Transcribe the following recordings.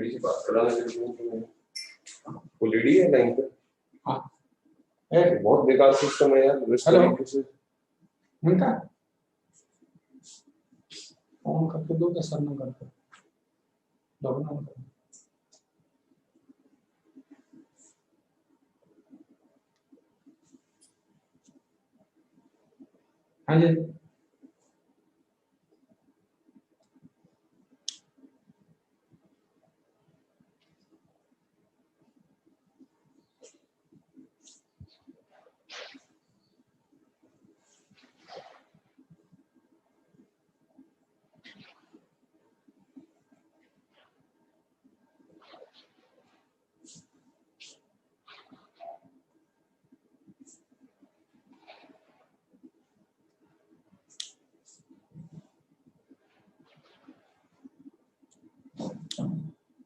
Lady से बात कराना चाहिए। वो लेडी है लाइन पे? हाँ, बहुत बेकार सिस्टम है यार। उनका फोन करके दो, क्या सर नंबर पर लॉकडाउन कर। हाँ जी,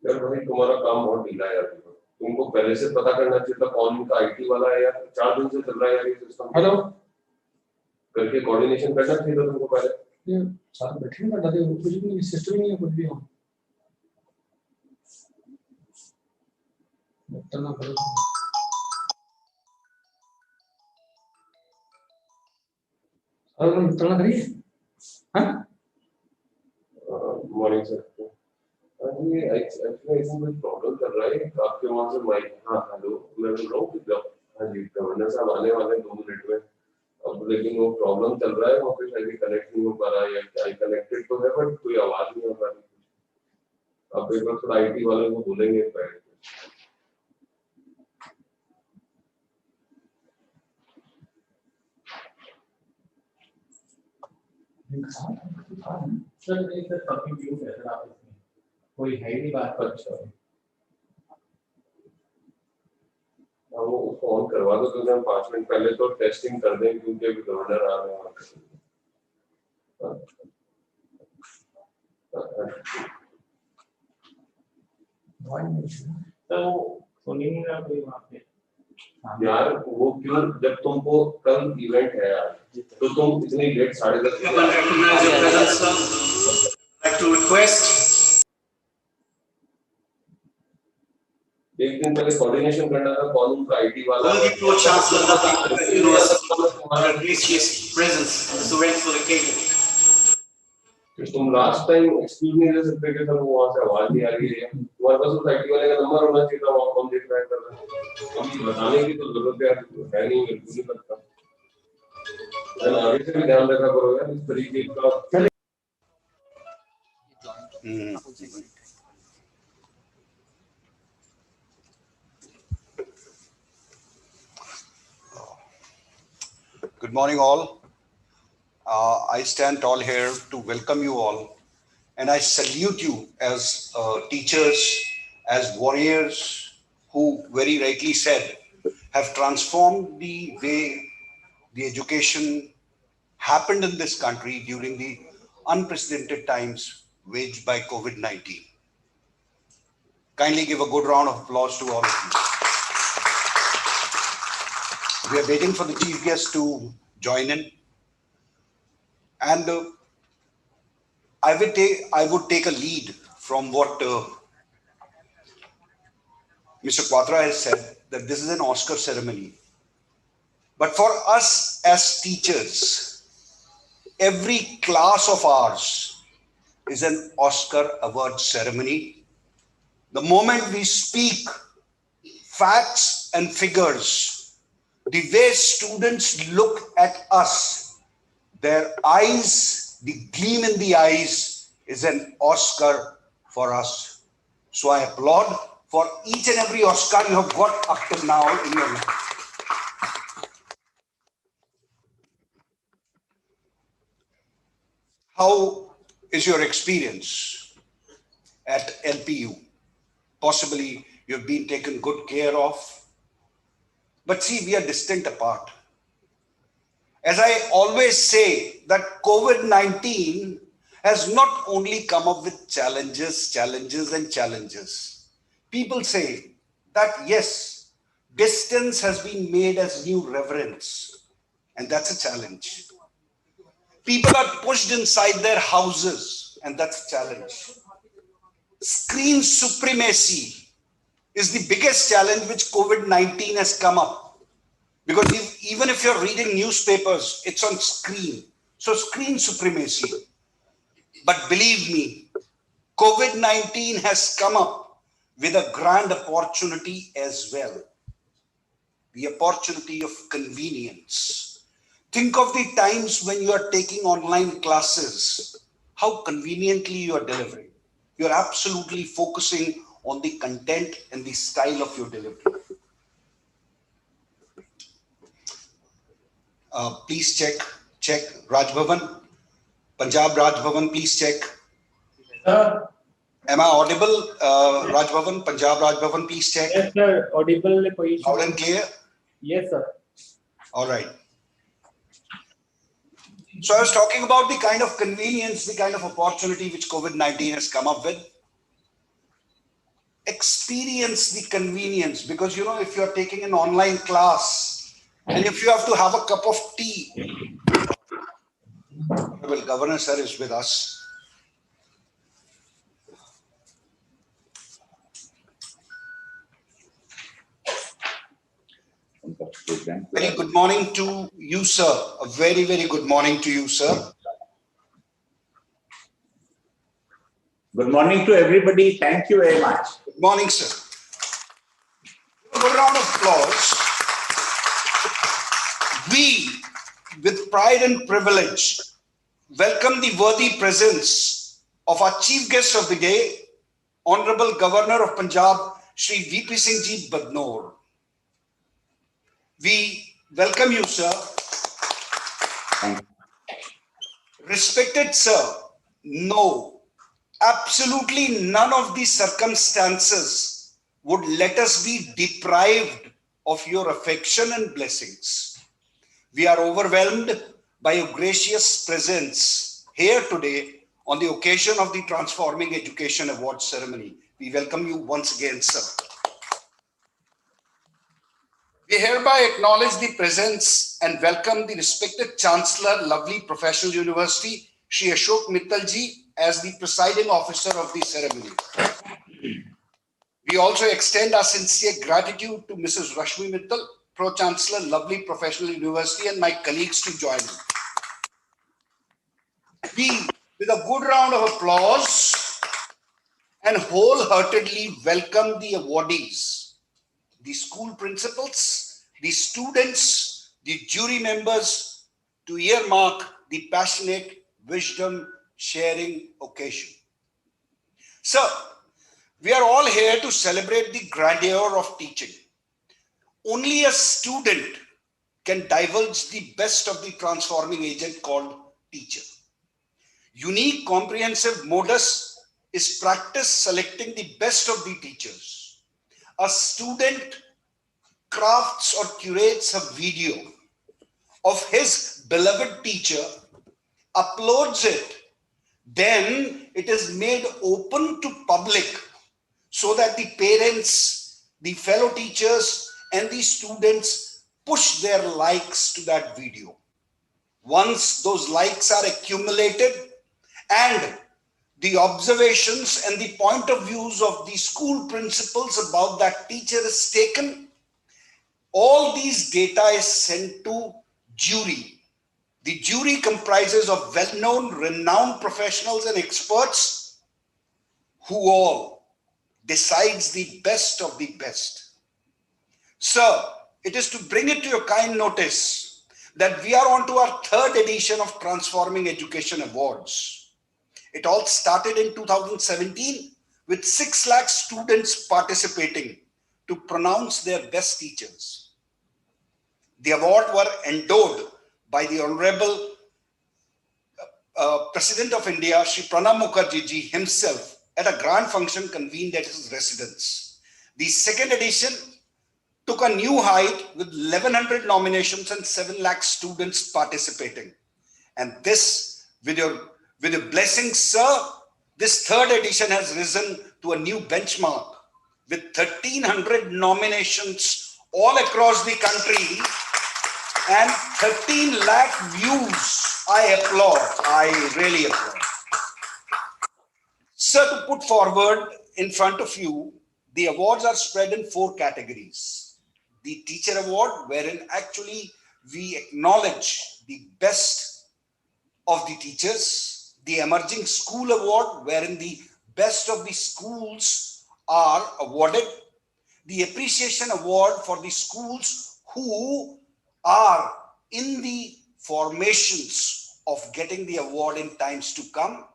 यार भाई तुम्हारा काम बहुत ढीला है यार। तुमको पहले से पता करना चाहिए था कौन उनका आईटी वाला है यार। 4 दिन से चल रहा है यार ये सिस्टम। हेलो करके कोऑर्डिनेशन करना चाहिए था तुमको पहले। ये साथ बैठे ना दादी, कुछ भी नहीं, सिस्टम नहीं है कुछ भी। हम ना करो, अगर मित्रना करिए। हाँ मॉर्निंग सर। ये एक्चुअली ऐसा कोई प्रॉब्लम कर रहा है आपके वहां से माइक। हाँ हेलो, मैं बोल रहा हूँ कि हाँ जी गवर्नर साहब आने वाले हैं 2 मिनट में। अब लेकिन वो प्रॉब्लम चल रहा है वहाँ पे, शायद कनेक्ट नहीं हो पा रहा है या क्या। कनेक्टेड तो है बट कोई आवाज नहीं हो पा रही। आप एक बार थोड़ा आईटी वाले को बोलेंगे पहले। सर एक कंफ्यूज है सर, आप इसमें कोई है ही नहीं बात। अच्छा वो उसको ऑन करवा दो क्योंकि हम 5 मिनट पहले तो टेस्टिंग कर दें क्योंकि अभी गवर्नर आ रहे हैं। तो सुनिए नहीं रहा कोई वहाँ पे यार। वो क्यों, जब तुमको कल इवेंट है यार तो तुम इतनी लेट 10:30 एक दिन पहले कोऑर्डिनेशन करना था कौन उनका आईटी वाला है। तुम लास्ट टाइम एक्सक्यूज नहीं दे सकते कि सर वो वहां से आवाज नहीं आ रही है। तुम्हारे पास उस आईटी वाले का नंबर होना चाहिए था, वहां कौन देख रहा है कर रहा है। हम बताने की तो जरूरत है नहीं, बिल्कुल नहीं करता। आगे से भी ध्यान रखा करो यार इस तरीके का। Good morning all. I stand tall here to welcome you all, and I salute you as teachers, as warriors who very rightly said have transformed the way the education happened in this country during the unprecedented times waged by COVID-19. Kindly give a good round of applause to all of you. We are waiting for the chief guest to join in. And I would take a lead from what Mr. Quatra has said, that this is an Oscar ceremony. But for us as teachers, every class of ours is an Oscar award ceremony. The moment we speak facts and figures, the way students look at us, their eyes, the gleam in the eyes is an Oscar for us. So I applaud for each and every Oscar you have got up till now in your life. How is your experience at LPU? Possibly you've been taken good care of. But see, we are distant apart. As I always say, that COVID-19 has not only come up with challenges. People say that yes, distance has been made as new reverence, and that's a challenge. People are pushed inside their houses, and that's a challenge. screen supremacy is the biggest challenge which COVID-19 has come up. Because even if you're reading newspapers, it's on screen. So screen supremacy. But believe me, COVID-19 has come up with a grand opportunity as well. The opportunity of convenience. Think of the times when you are taking online classes, how conveniently you are delivering. You're absolutely focusing on the content and the style of your delivery. Please check Raj Bhavan, Punjab Raj Bhavan, please check. Sir, Am I audible? Raj Bhavan, Punjab Raj Bhavan, please check. yes, sir. Audible position. Loud and clear? Yes, sir. All right. So I was talking about the kind of convenience, the kind of opportunity which COVID-19 has come up with. Experience the convenience, because you know, if you're taking an online class and if you have to have a cup of tea, well, Governor sir is with us. Very good morning to you, sir. A very, very good morning to you, sir. Good morning to everybody. Thank you very much. Good morning, sir. A good round of applause. We, with pride and privilege, welcome the worthy presence of our chief guest of the day, Honorable Governor of Punjab, Shri VP Singh Ji Badnor. We welcome you, sir. Thank you. Respected sir, no, absolutely none of these circumstances would let us be deprived of your affection and blessings. We are overwhelmed by your gracious presence here today on the occasion of the Transforming Education Awards ceremony. We welcome you once again, sir. We hereby acknowledge the presence and welcome the respected Chancellor, Lovely Professional University, Shri Ashok Mittal Ji, as the presiding officer of the ceremony. We also extend our sincere gratitude to Mrs. Rashmi Mittal, Pro-Chancellor, Lovely Professional University, and my colleagues to join me. We, with a good round of applause and wholeheartedly welcome the awardees, the school principals, the students, the jury members, to earmark the passionate wisdom sharing occasion. Sir, we are all here to celebrate the grandeur of teaching. Only a student can divulge the best of the transforming agent called teacher. Unique comprehensive modus is practice selecting the best of the teachers. A student crafts or curates a video of his beloved teacher, uploads it, then it is made open to public so that the parents, the fellow teachers, and the students push their likes to that video. Once those likes are accumulated and the observations and the point of views of the school principals about that teacher is taken, all these data is sent to jury. The jury comprises of well-known, renowned professionals and experts who all decides the best of the best. Sir, it is to bring it to your kind notice that we are on to our third edition of Transforming Education Awards. It all started in 2017 with 6 lakh students participating to pronounce their best teachers. The award were endowed by the Honorable President of India, Shri Pranab Mukherjee ji himself at a grand function convened at his residence. The second edition took a new height with 1100 nominations and 7 lakh students participating. And this, with your blessings, sir, this third edition has risen to a new benchmark with 1300 nominations all across the country and 13 lakh views. I applaud. I really applaud. Sir, to put forward in front of you, the awards are spread in 4 categories. The Teacher Award, wherein actually we acknowledge the best of the teachers. The Emerging School Award, wherein the best of the schools are awarded. The Appreciation Award for the schools who are in the formations of getting the award in times to come.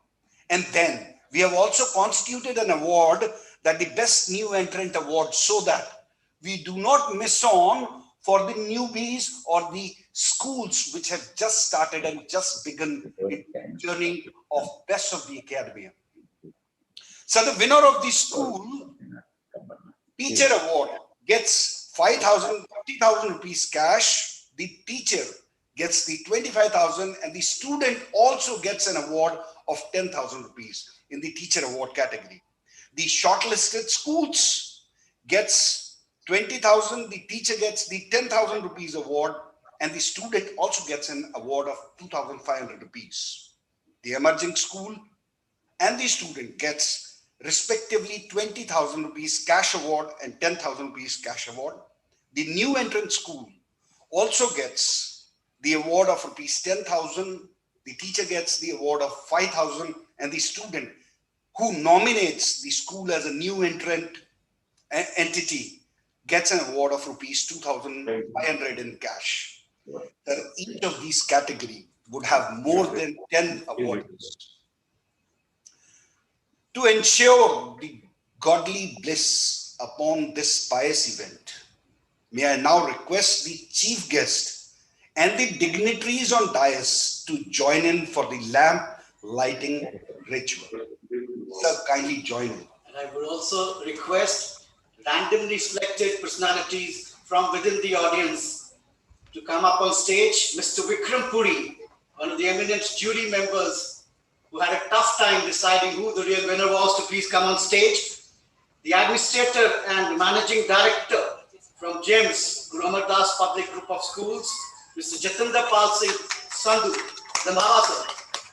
And then we have also constituted an award, that the Best New Entrant Award, so that we do not miss on for the newbies or the schools which have just started and just begun in the journey of best of the academia. So the winner of the school Teacher Award gets 50,000 rupees cash. The teacher gets the 25,000, and the student also gets an award of 10,000 rupees in the Teacher Award category. The shortlisted schools gets 20,000. The teacher gets the 10,000 rupees award, and the student also gets an award of 2,500 rupees. The emerging school and the student gets respectively 20,000 rupees cash award and 10,000 rupees cash award. The new entrant school also gets the award of rupees 10,000. The teacher gets the award of 5,000, and the student who nominates the school as a new entrant entity gets an award of rupees 2,500 in cash. Each of these categories would have more than 10 awards. To ensure the godly bliss upon this pious event, may I now request the chief guest and the dignitaries on dais to join in for the lamp lighting ritual. Sir, kindly join in. And I would also request randomly selected personalities from within the audience to come up on stage. Mr. Vikram Puri, one of the eminent jury members who had a tough time deciding who the real winner was, to please come on stage. The administrator and managing director from GEMS, Guru Amar Das Public Group of Schools, Mr. Jatinder Pal Singh Sandhu, Randhawa sir.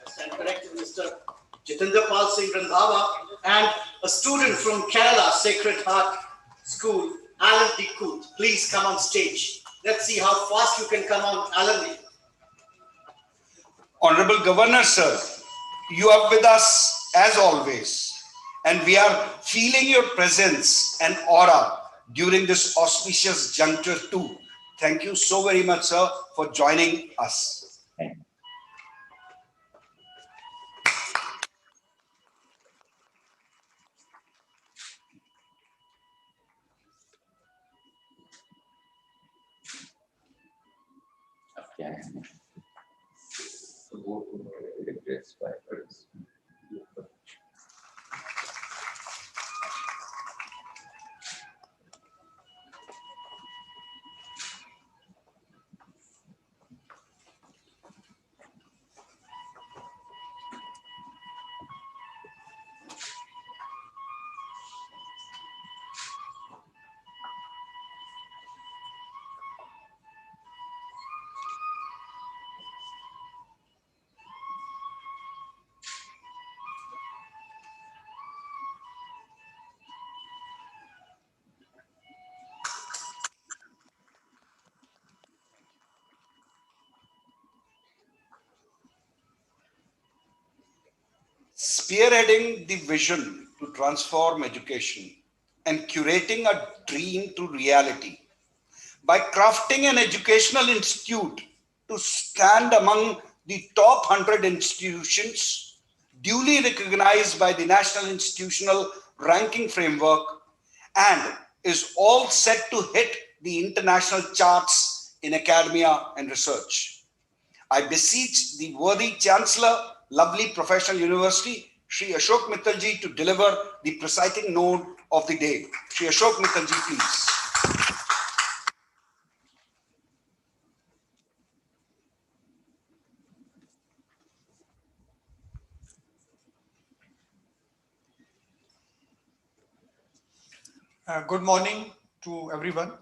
I stand corrected, Mr. Jatinder Pal Singh Randhawa, and a student from Kerala, Sacred Heart School, Alan Dikut. Please come on stage. Let's see how fast you can come on, Alan. Honorable Governor, sir, you are with us as always, and we are feeling your presence and aura during this auspicious juncture too. Thank you so very much, sir, for joining us. Spearheading the vision to transform education and curating a dream to reality by crafting an educational institute to stand among the top 100 institutions duly recognized by the National Institutional Ranking Framework, and is all set to hit the international charts in academia and research. I beseech the worthy Chancellor, lovely Professional University, Shri Ashok Mittalji, to deliver the presiding note of the day. Shri Ashok Mittalji, please. Good morning to everyone,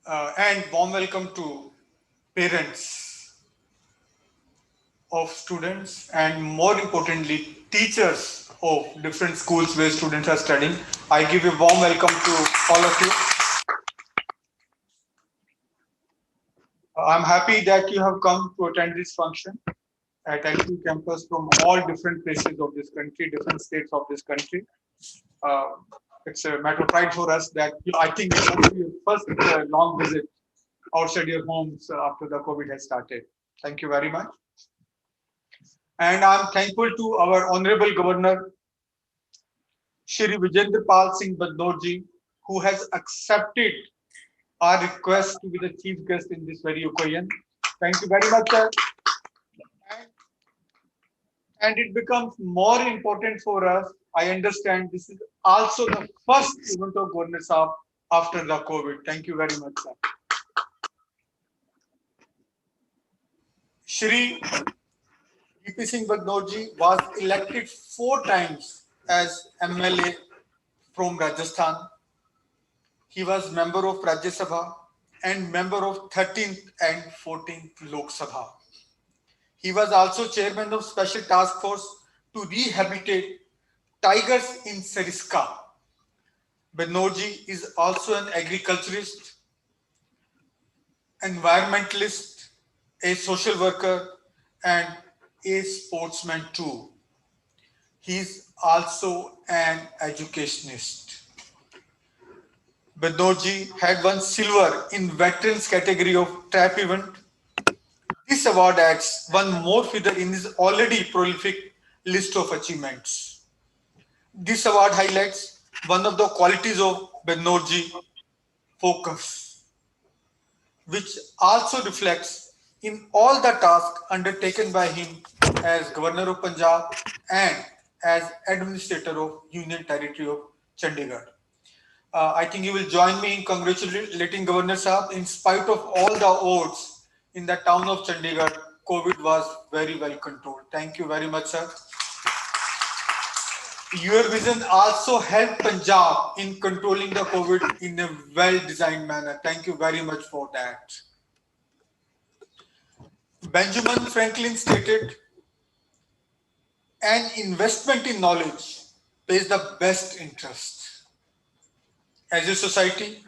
and warm welcome to parents of students, and more importantly teachers of different schools where students are studying. I give a warm welcome to all of you. I'm happy that you have come to attend this function at LP campus from all different places of this country, different states of this country. It's a matter of pride for us that I think it must be your first long visit outside your homes after the COVID has started. Thank you very much. And I'm thankful to our Honorable Governor, Shri Vijender Pal Singh Badnorji, who has accepted our request to be the chief guest in this very occasion. Thank you very much, sir. And it becomes more important for us. I understand this is also the first event of Governor Saab after the COVID. Thank you very much, sir. Shri VP Singh Badnorji was elected 4 times as MLA from Rajasthan. He was member of Rajya Sabha and member of 13th and 14th Lok Sabha. He was also chairman of Special Task Force to rehabilitate tigers in Sariska. Badnorji is also an agriculturist, environmentalist, a social worker, and a sportsman too. He is also an educationist. Badnorji had won silver in veterans category of trap event. This award adds one more figure in his already prolific list of achievements. This award highlights one of the qualities of Badnorji, focus, which also reflects in all the tasks undertaken by him as Governor of Punjab and as Administrator of Union Territory of Chandigarh. I think you will join me in congratulating Governor Saab. In spite of all the odds in the town of Chandigarh, COVID was very well controlled. Thank you very much, sir. Your vision also helped Punjab in controlling the COVID in a well-designed manner. Thank you very much for that. Benjamin Franklin stated, an investment in knowledge pays the best interest. As a society,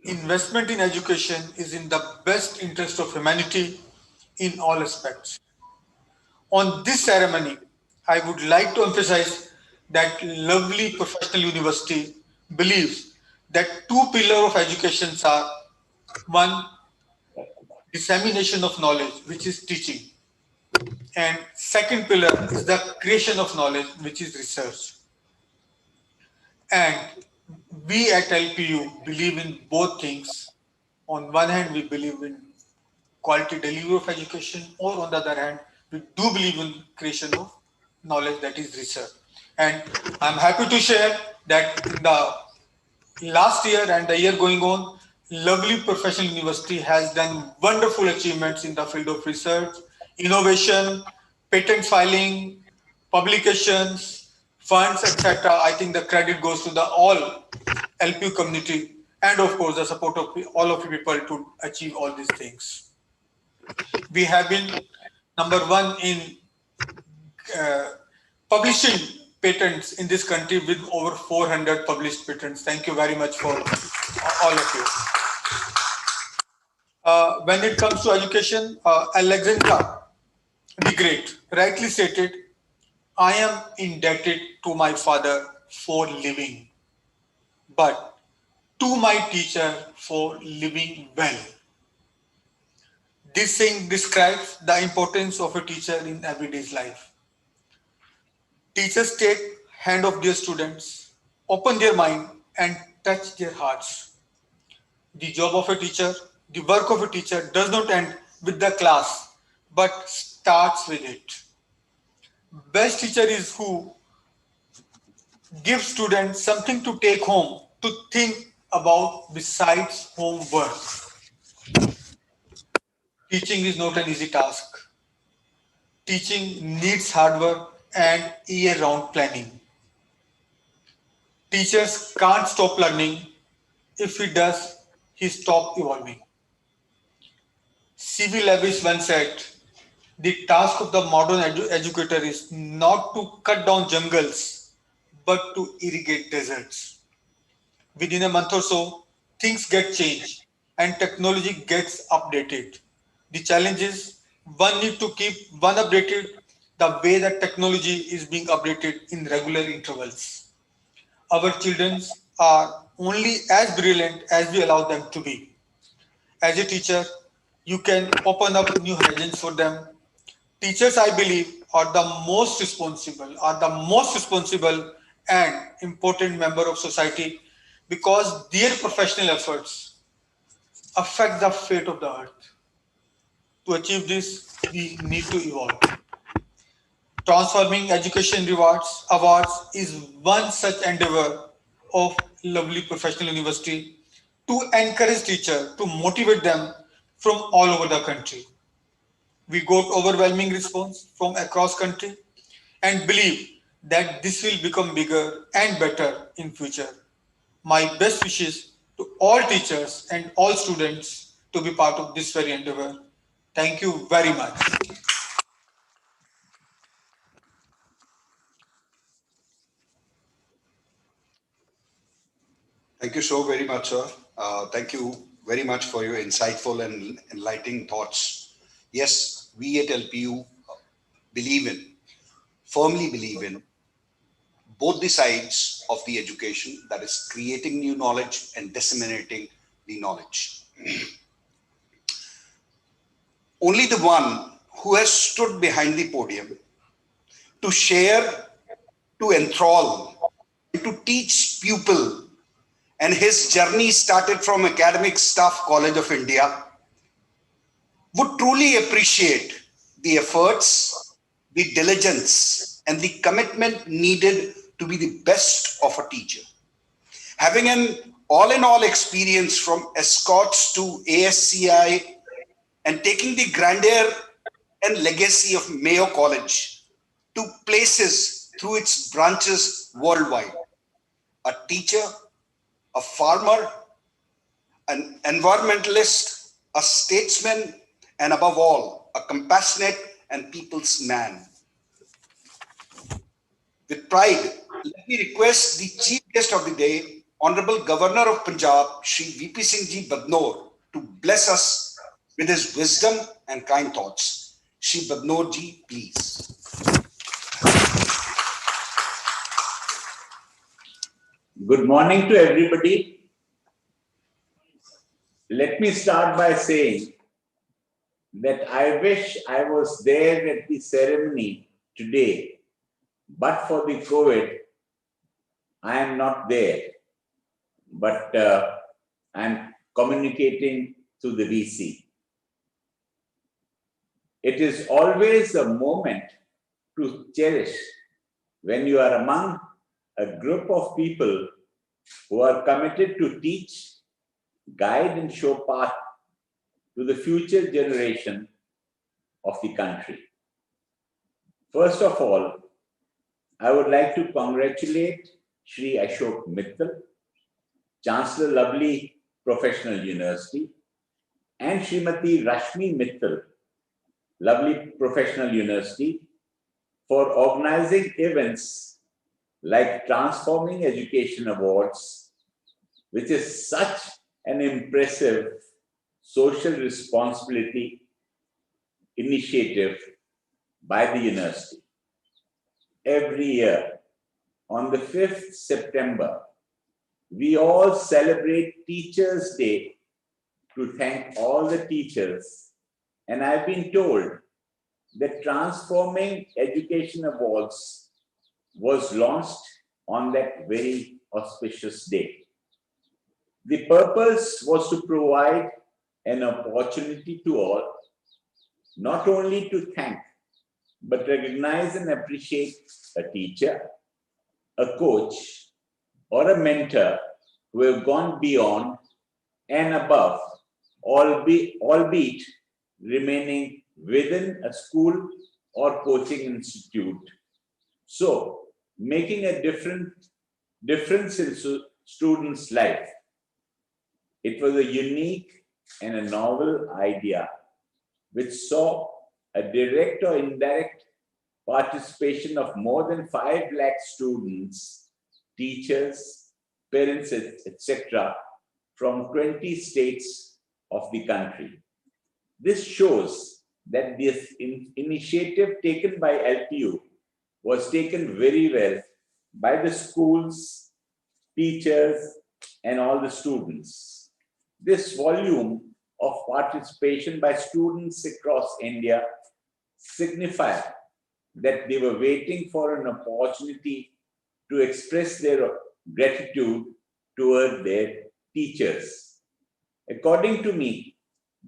investment in education is in the best interest of humanity in all aspects. On this ceremony, I would like to emphasize that lovely professional university believes that 2 pillars of education are: 1, dissemination of knowledge, which is teaching, and second pillar is the creation of knowledge, which is research. And we at LPU believe in both things. On one hand, we believe in quality delivery of education, or on the other hand, we do believe in creation of knowledge, that is research. And I'm happy to share that in the last year and the year going on, lovely professional university has done wonderful achievements in the field of research, innovation, patent filing, publications, funds, etc. I think the credit goes to the all LPU community and of course the support of all of you people to achieve all these things. We have been number 1 in publishing patents in this country with over 400 published patents. Thank you very much for all of you. When it comes to education, Alexandra the Great rightly stated, I am indebted to my father for living, but to my teacher for living well. This saying describes the importance of a teacher in everyday's life. Teachers take hand of their students, open their mind and touch their hearts. The job of a teacher, the work of a teacher does not end with the class, but starts with it. Best teacher is who gives students something to take home, to think about besides homework. Teaching is not an easy task. Teaching needs hard work and year-round planning. Teachers can't stop learning. If he does, he stops evolving. C.V. Lewis once said, The task of the modern educator is not to cut down jungles, but to irrigate deserts. Within a month or so, things get changed and technology gets updated. The challenge is one need to keep one updated the way that technology is being updated in regular intervals. Our children are only as brilliant as we allow them to be. As a teacher, you can open up new horizons for them. Teachers, I believe, are the most responsible and important member of society because their professional efforts affect the fate of the earth. To achieve this, we need to evolve. Transforming Education Rewards Awards is one such endeavor of lovely professional university to encourage teachers to motivate them from all over the country. We got overwhelming response from across country and believe that this will become bigger and better in future. My best wishes to all teachers and all students to be part of this very endeavor. Thank you very much. Thank you so very much, sir. Thank you very much for your insightful and enlightening thoughts. Yes, we at LPU believe in, firmly believe in both the sides of the education, that is creating new knowledge and disseminating the knowledge. Only the one who has stood behind the podium to share, to enthrall, to teach pupil, and his journey started from Academic Staff College of India, would truly appreciate the efforts, the diligence, and the commitment needed to be the best of a teacher. Having an all-in-all experience from escorts to ASCI and taking the grandeur and legacy of Mayo College to places through its branches worldwide. A teacher, a farmer, an environmentalist, a statesman, and above all, a compassionate and people's man. With pride, let me request the chief guest of the day, Honorable Governor of Punjab, Shri VP Singh Ji Badnor, to bless us with his wisdom and kind thoughts. Shri Badnor Ji, please. Good morning to everybody. Let me start by saying that I wish I was there at the ceremony today, but for the COVID, I am not there, but I'm communicating through the VC. It is always a moment to cherish when you are among a group of people who are committed to teach, guide, and show path to the future generation of the country. First of all, I would like to congratulate Shri Ashok Mittal, Chancellor Lovely Professional University, and Srimati Rashmi Mittal, Lovely Professional University, for organizing events like Transforming Education Awards, which is such an impressive social responsibility initiative by the university. Every year, on the 5th September, we all celebrate Teachers' Day to thank all the teachers. And I've been told that Transforming Education Awards was launched on that very auspicious day. The purpose was to provide an opportunity to all, not only to thank, but recognize and appreciate a teacher, a coach, or a mentor who have gone beyond and above, albeit remaining within a school or coaching institute. So, making a difference in students' life. It was a unique and a novel idea which saw a direct or indirect participation of more than 5 lakh students, teachers, parents, etc., from 20 states of the country. This shows that this initiative taken by LTU was taken very well by the schools, teachers, and all the students. This volume of participation by students across India signified that they were waiting for an opportunity to express their gratitude toward their teachers. According to me,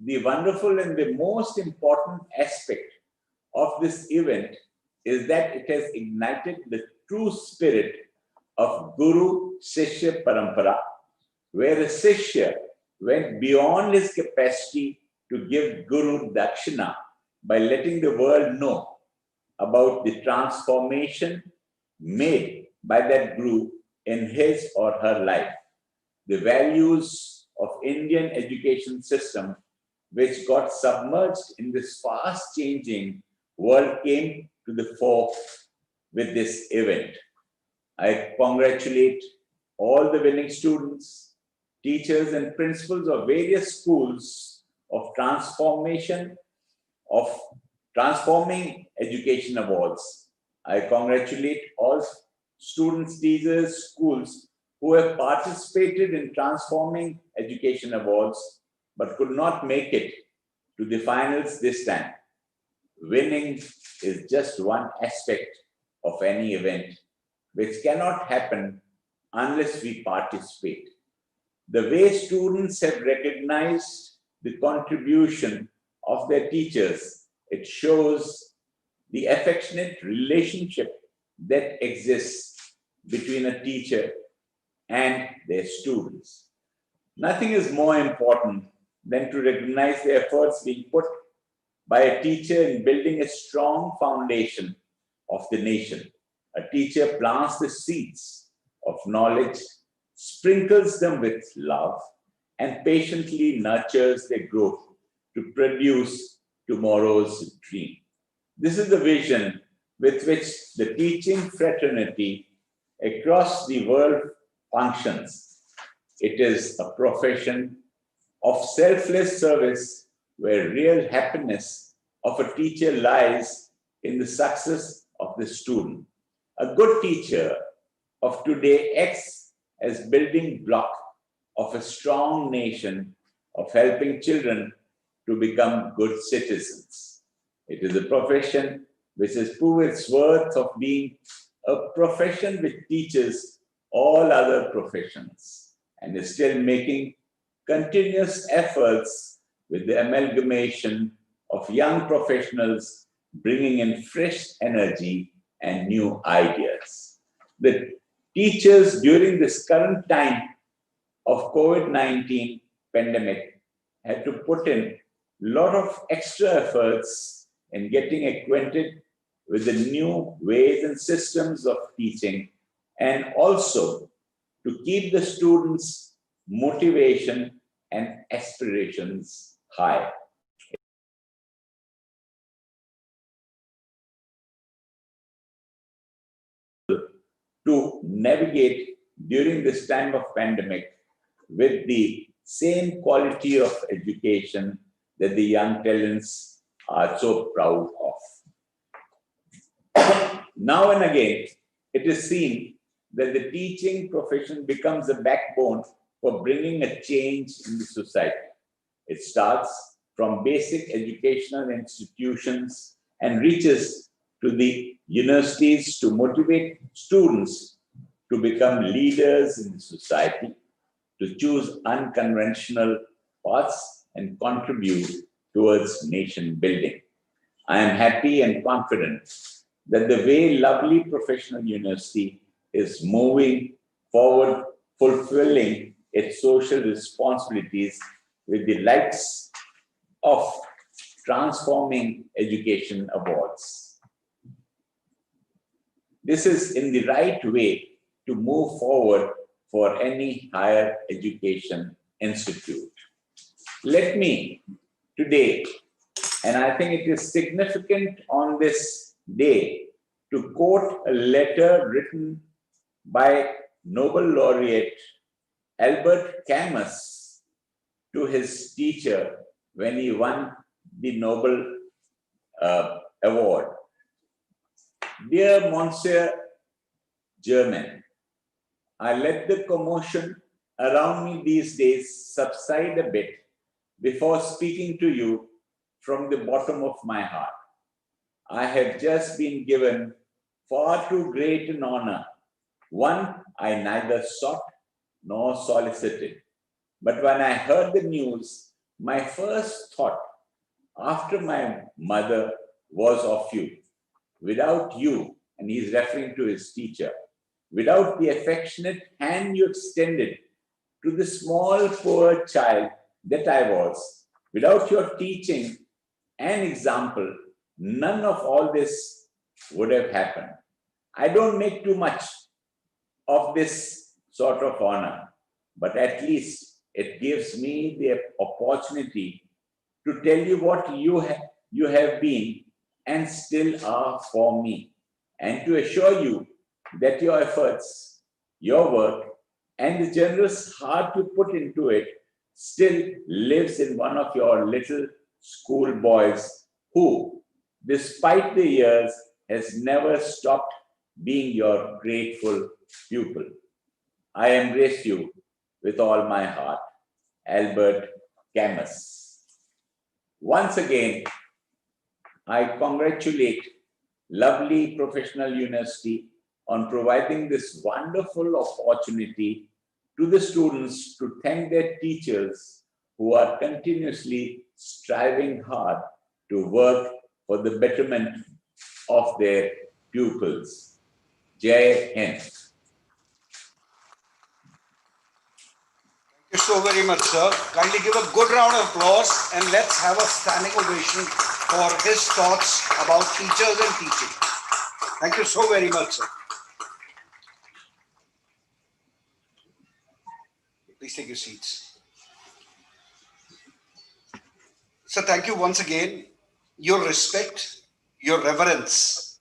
the wonderful and the most important aspect of this event is that it has ignited the true spirit of Guru Shishya Parampara, where a Shishya went beyond his capacity to give Guru Dakshina by letting the world know about the transformation made by that Guru in his or her life. The values of Indian education system, which got submerged in this fast-changing world, came to the fore with this event. I congratulate all the winning students, teachers, and principals of various schools of transforming education awards. I congratulate all students, teachers, schools who have participated in transforming education awards but could not make it to the finals this time. Winning is just one aspect of any event, which cannot happen unless we participate. The way students have recognized the contribution of their teachers, it shows the affectionate relationship that exists between a teacher and their students. Nothing is more important than to recognize the efforts being put by a teacher in building a strong foundation of the nation. A teacher plants the seeds of knowledge, sprinkles them with love, and patiently nurtures their growth to produce tomorrow's dream. This is the vision with which the teaching fraternity across the world functions. It is a profession of selfless service where real happiness of a teacher lies in the success of the student. A good teacher of today acts as building block of a strong nation of helping children to become good citizens. It is a profession which has proved its worth of being a profession which teaches all other professions and is still making continuous efforts with the amalgamation of young professionals bringing in fresh energy and new ideas. The teachers during this current time of COVID-19 pandemic had to put in a lot of extra efforts in getting acquainted with the new ways and systems of teaching, and also to keep the students' motivation and aspirations high. To navigate during this time of pandemic with the same quality of education that the young talents are so proud of. Now and again, it is seen that the teaching profession becomes a backbone for bringing a change in the society. It starts from basic educational institutions and reaches to the universities to motivate students to become leaders in the society, to choose unconventional paths and contribute towards nation building. I am happy and confident that the way Lovely Professional University is moving forward, fulfilling its social responsibilities with the likes of Transforming Education Awards. This is in the right way to move forward for any higher education institute. Let me today And I think it is significant on this day to quote a letter written by Nobel laureate Albert Camus to his teacher when he won the Nobel award. Dear Monsieur Germain, I let the commotion around me these days subside a bit before speaking to you from the bottom of my heart. I have just been given far too great an honor, one I neither sought nor solicited. But when I heard the news, my first thought after my mother was of you. Without you, and he's referring to his teacher, without the affectionate hand you extended to the small poor child that I was, without your teaching and example, none of all this would have happened. I don't make too much of this sort of honor, but at least it gives me the opportunity to tell you what you have been and still are for me, and to assure you that your efforts, your work, and the generous heart you put into it still lives in one of your little schoolboys who, despite the years, has never stopped being your grateful pupil. I embrace you with all my heart. Albert Camus. Once again, I congratulate lovely professional university on providing this wonderful opportunity to the students to thank their teachers who are continuously striving hard to work for the betterment of their pupils. Jai Hind. Thank you so very much, sir. Kindly give a good round of applause and let's have a standing ovation for his thoughts about teachers and teaching. Thank you so very much, sir. Please take your seats. So thank you once again. Your respect, your reverence,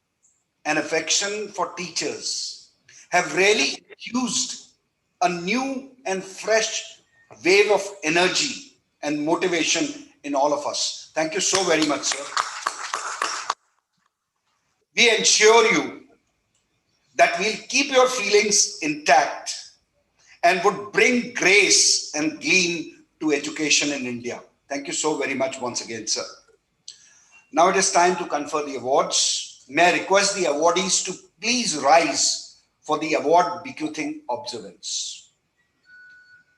and affection for teachers have really infused a new and fresh wave of energy and motivation in all of us. Thank you so very much, sir. We ensure you that we'll keep your feelings intact and would bring grace and gleam to education in India. Thank you so very much once again, sir. Now it is time to confer the awards. May I request the awardees to please rise for the award bequeathing observance.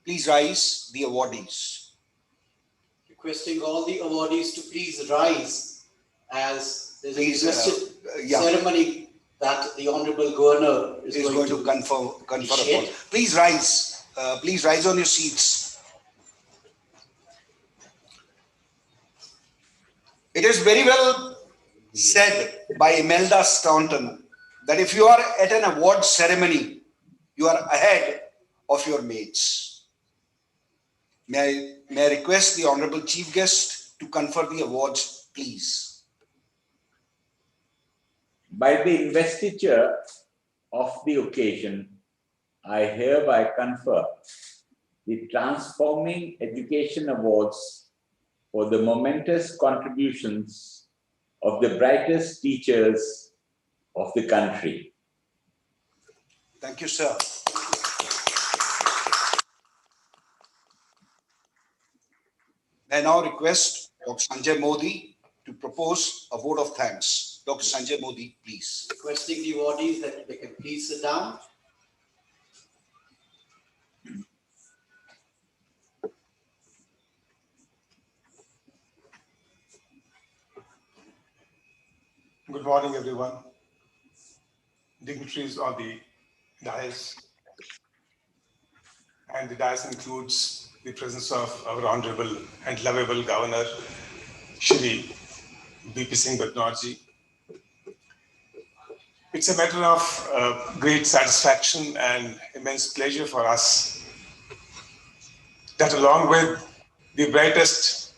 Please rise, the awardees. Requesting all the awardees to please rise as there's a suggested ceremony that the Honorable Governor is going to confer upon. Please rise. Please rise on your seats. It is very well said by Imelda Staunton that if you are at an award ceremony, you are ahead of your mates. May I request the Honorable Chief Guest to confer the awards, please. By the investiture of the occasion, I hereby confer the Transforming Education Awards for the momentous contributions of the brightest teachers of the country. Thank you, sir. I now request Dr. Sanjay Modi to propose a vote of thanks. Dr. Sanjay Modi, please. Requesting the awardees that they can please sit down. Good morning, everyone. Dignitaries of the dais. And the dais includes the presence of our honorable and lovable Governor, Shri B.P. Singh Batnorji. It's a matter of great satisfaction and immense pleasure for us that along with the brightest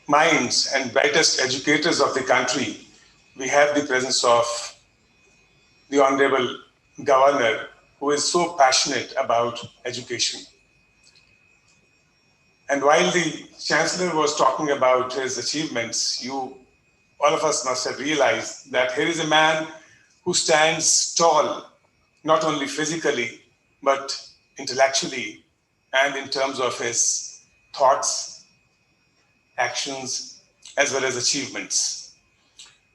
minds and brightest educators of the country, we have the presence of the Honorable Governor, who is so passionate about education. And while the Chancellor was talking about his achievements, all of us must have realized that here is a man who stands tall, not only physically, but intellectually, and in terms of his thoughts, actions, as well as achievements.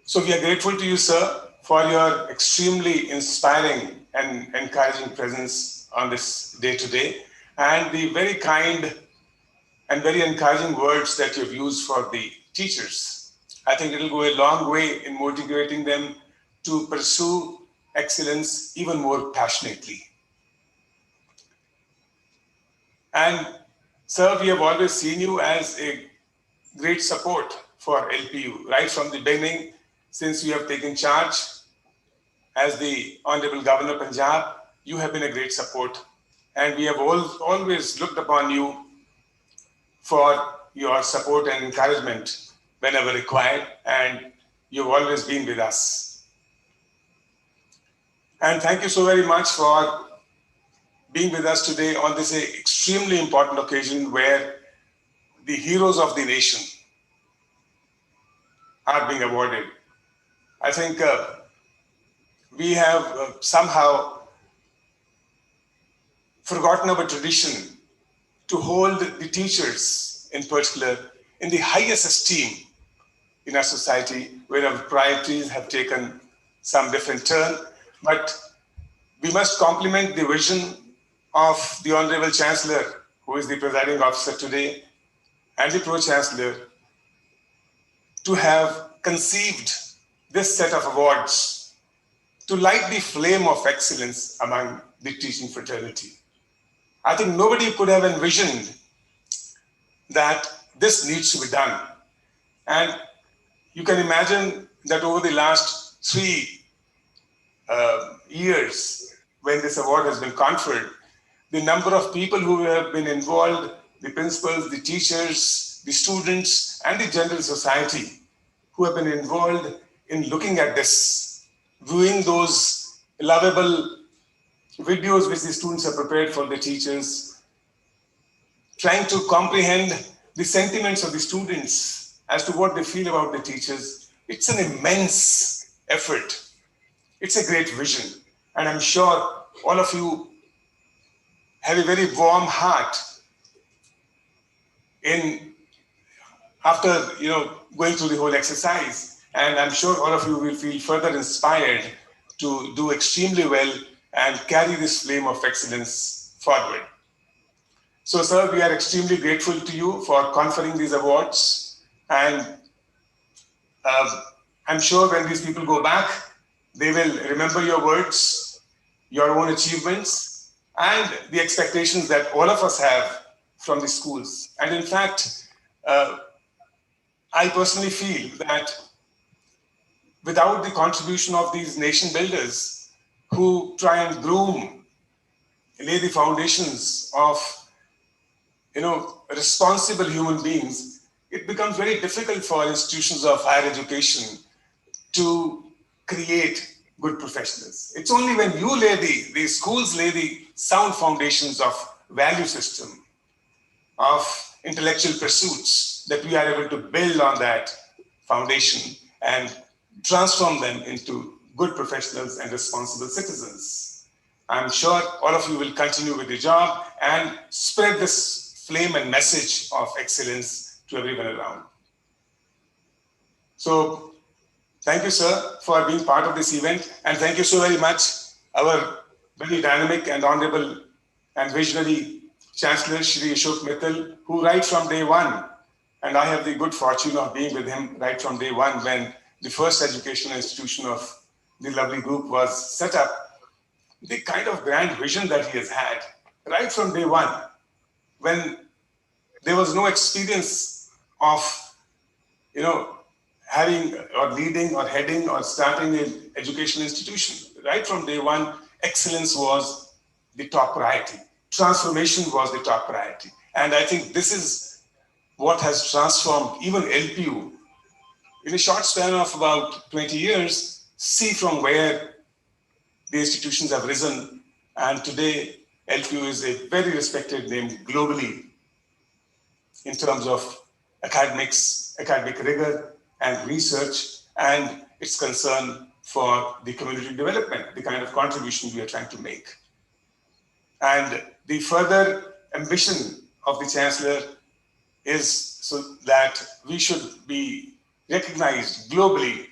So we are grateful to you, sir, for your extremely inspiring and encouraging presence on this day today, and the very kind and very encouraging words that you've used for the teachers. I think it'll go a long way in motivating them to pursue excellence even more passionately. And sir, we have always seen you as a great support for LPU, right from the beginning, since you have taken charge as the Honorable Governor of Punjab. You have been a great support, and we have always looked upon you for your support and encouragement whenever required, and you've always been with us. And thank you so very much for being with us today on this extremely important occasion where the heroes of the nation are being awarded. I think we have somehow forgotten our tradition to hold the teachers in particular in the highest esteem in our society, where our priorities have taken some different turn. But we must compliment the vision of the Honorable Chancellor, who is the presiding officer today, and the Pro-Chancellor, to have conceived this set of awards to light the flame of excellence among the teaching fraternity. I think nobody could have envisioned that this needs to be done. And you can imagine that over the last 3 years, when this award has been conferred, the number of people who have been involved, the principals, the teachers, the students, and the general society who have been involved in looking at this, viewing those lovable videos which the students have prepared for the teachers, trying to comprehend the sentiments of the students as to what they feel about the teachers. It's an immense effort. It's a great vision. And I'm sure all of you have a very warm heart after going through the whole exercise. And I'm sure all of you will feel further inspired to do extremely well and carry this flame of excellence forward. So, sir, we are extremely grateful to you for conferring these awards. And I'm sure when these people go back, they will remember your words, your own achievements, and the expectations that all of us have from the schools. And in fact, I personally feel that without the contribution of these nation builders who try and lay the foundations of responsible human beings, it becomes very difficult for institutions of higher education to create good professionals. It's only when you the schools lay the sound foundations of value system, of intellectual pursuits, that we are able to build on that foundation and transform them into good professionals and responsible citizens. I'm sure all of you will continue with the job and spread this flame and message of excellence to everyone around. So, thank you, sir, for being part of this event. And thank you so very much, our very dynamic and honorable and visionary Chancellor, Shri Ashok Mittal, who right from day one, and I have the good fortune of being with him right from day one when the first educational institution of the lovely group was set up, the kind of grand vision that he has had right from day one, when there was no experience of, having or leading or heading or starting an educational institution. Right from day one, excellence was the top priority. Transformation was the top priority. And I think this is what has transformed even LPU in a short span of about 20 years, see from where the institutions have risen. And today, LPU is a very respected name globally in terms of academics, academic rigor and research, and its concern for the community development, the kind of contribution we are trying to make. And the further ambition of the Chancellor is so that we should be recognized globally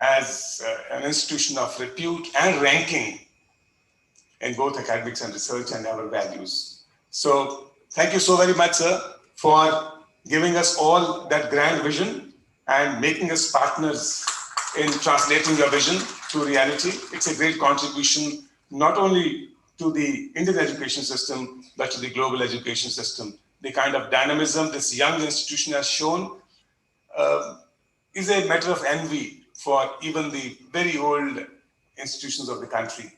as an institution of repute and ranking in both academics and research and our values. So thank you so very much, sir, for giving us all that grand vision and making us partners in translating your vision to reality. It's a great contribution, not only to the Indian education system, but to the global education system. The kind of dynamism this young institution has shown is a matter of envy for even the very old institutions of the country.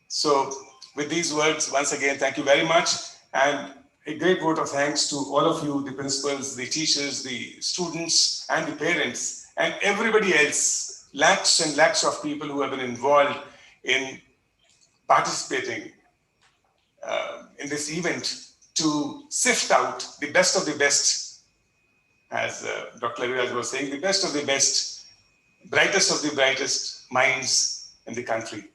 So with these words, once again, thank you very much. And a great vote of thanks to all of you, the principals, the teachers, the students, and the parents, and everybody else, lakhs and lakhs of people who have been involved in participating in this event to sift out the best of the best, as Dr. Laviraj was saying, the best of the best, brightest of the brightest minds in the country.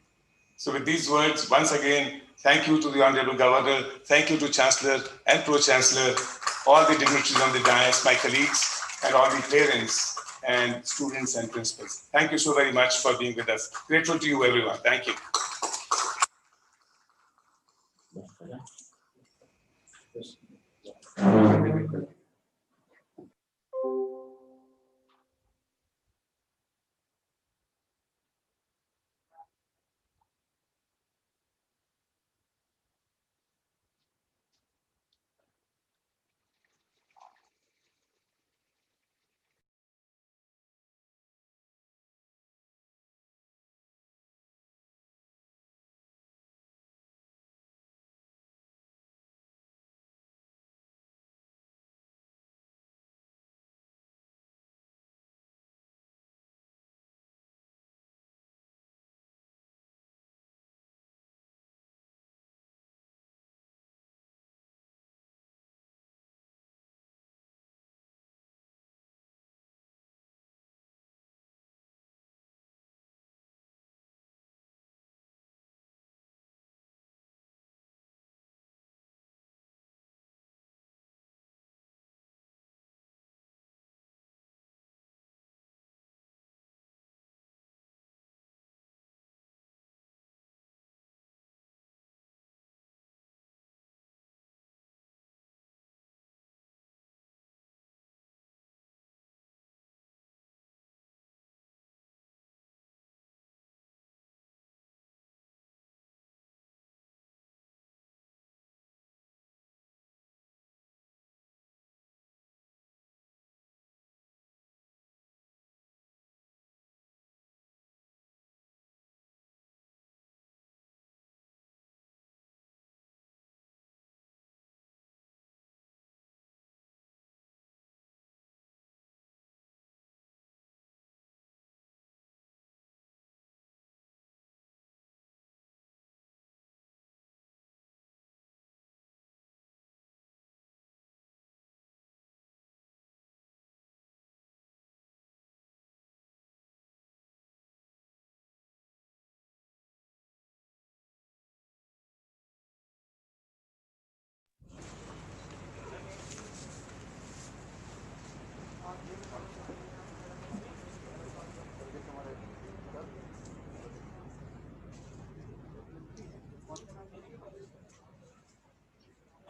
So with these words, once again, thank you to the Honorable Governor, thank you to Chancellor and Pro-Chancellor, all the dignitaries on the dais, my colleagues, and all the parents and students and principals. Thank you so very much for being with us. Grateful to you, everyone. Thank you.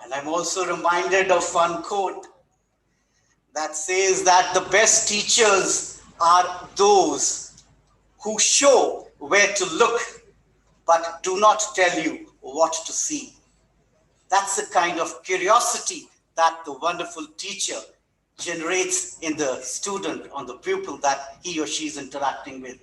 And I'm also reminded of one quote that says that the best teachers are those who show where to look, but do not tell you what to see. That's the kind of curiosity that the wonderful teacher generates in the student, on the pupil that he or she is interacting with.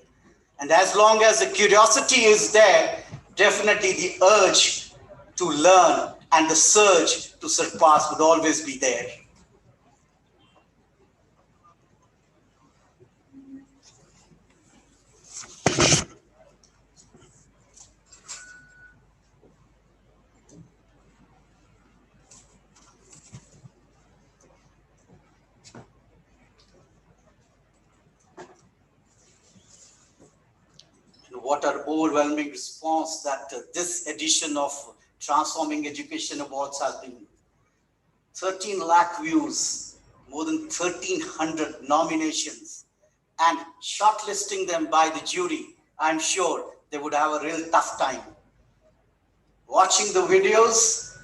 And as long as the curiosity is there, definitely the urge to learn and the surge to surpass would always be there. what an overwhelming response that this edition of Transforming Education Awards has been. 13 lakh views, more than 1,300 nominations, and shortlisting them by the jury. I'm sure they would have a real tough time. Watching the videos,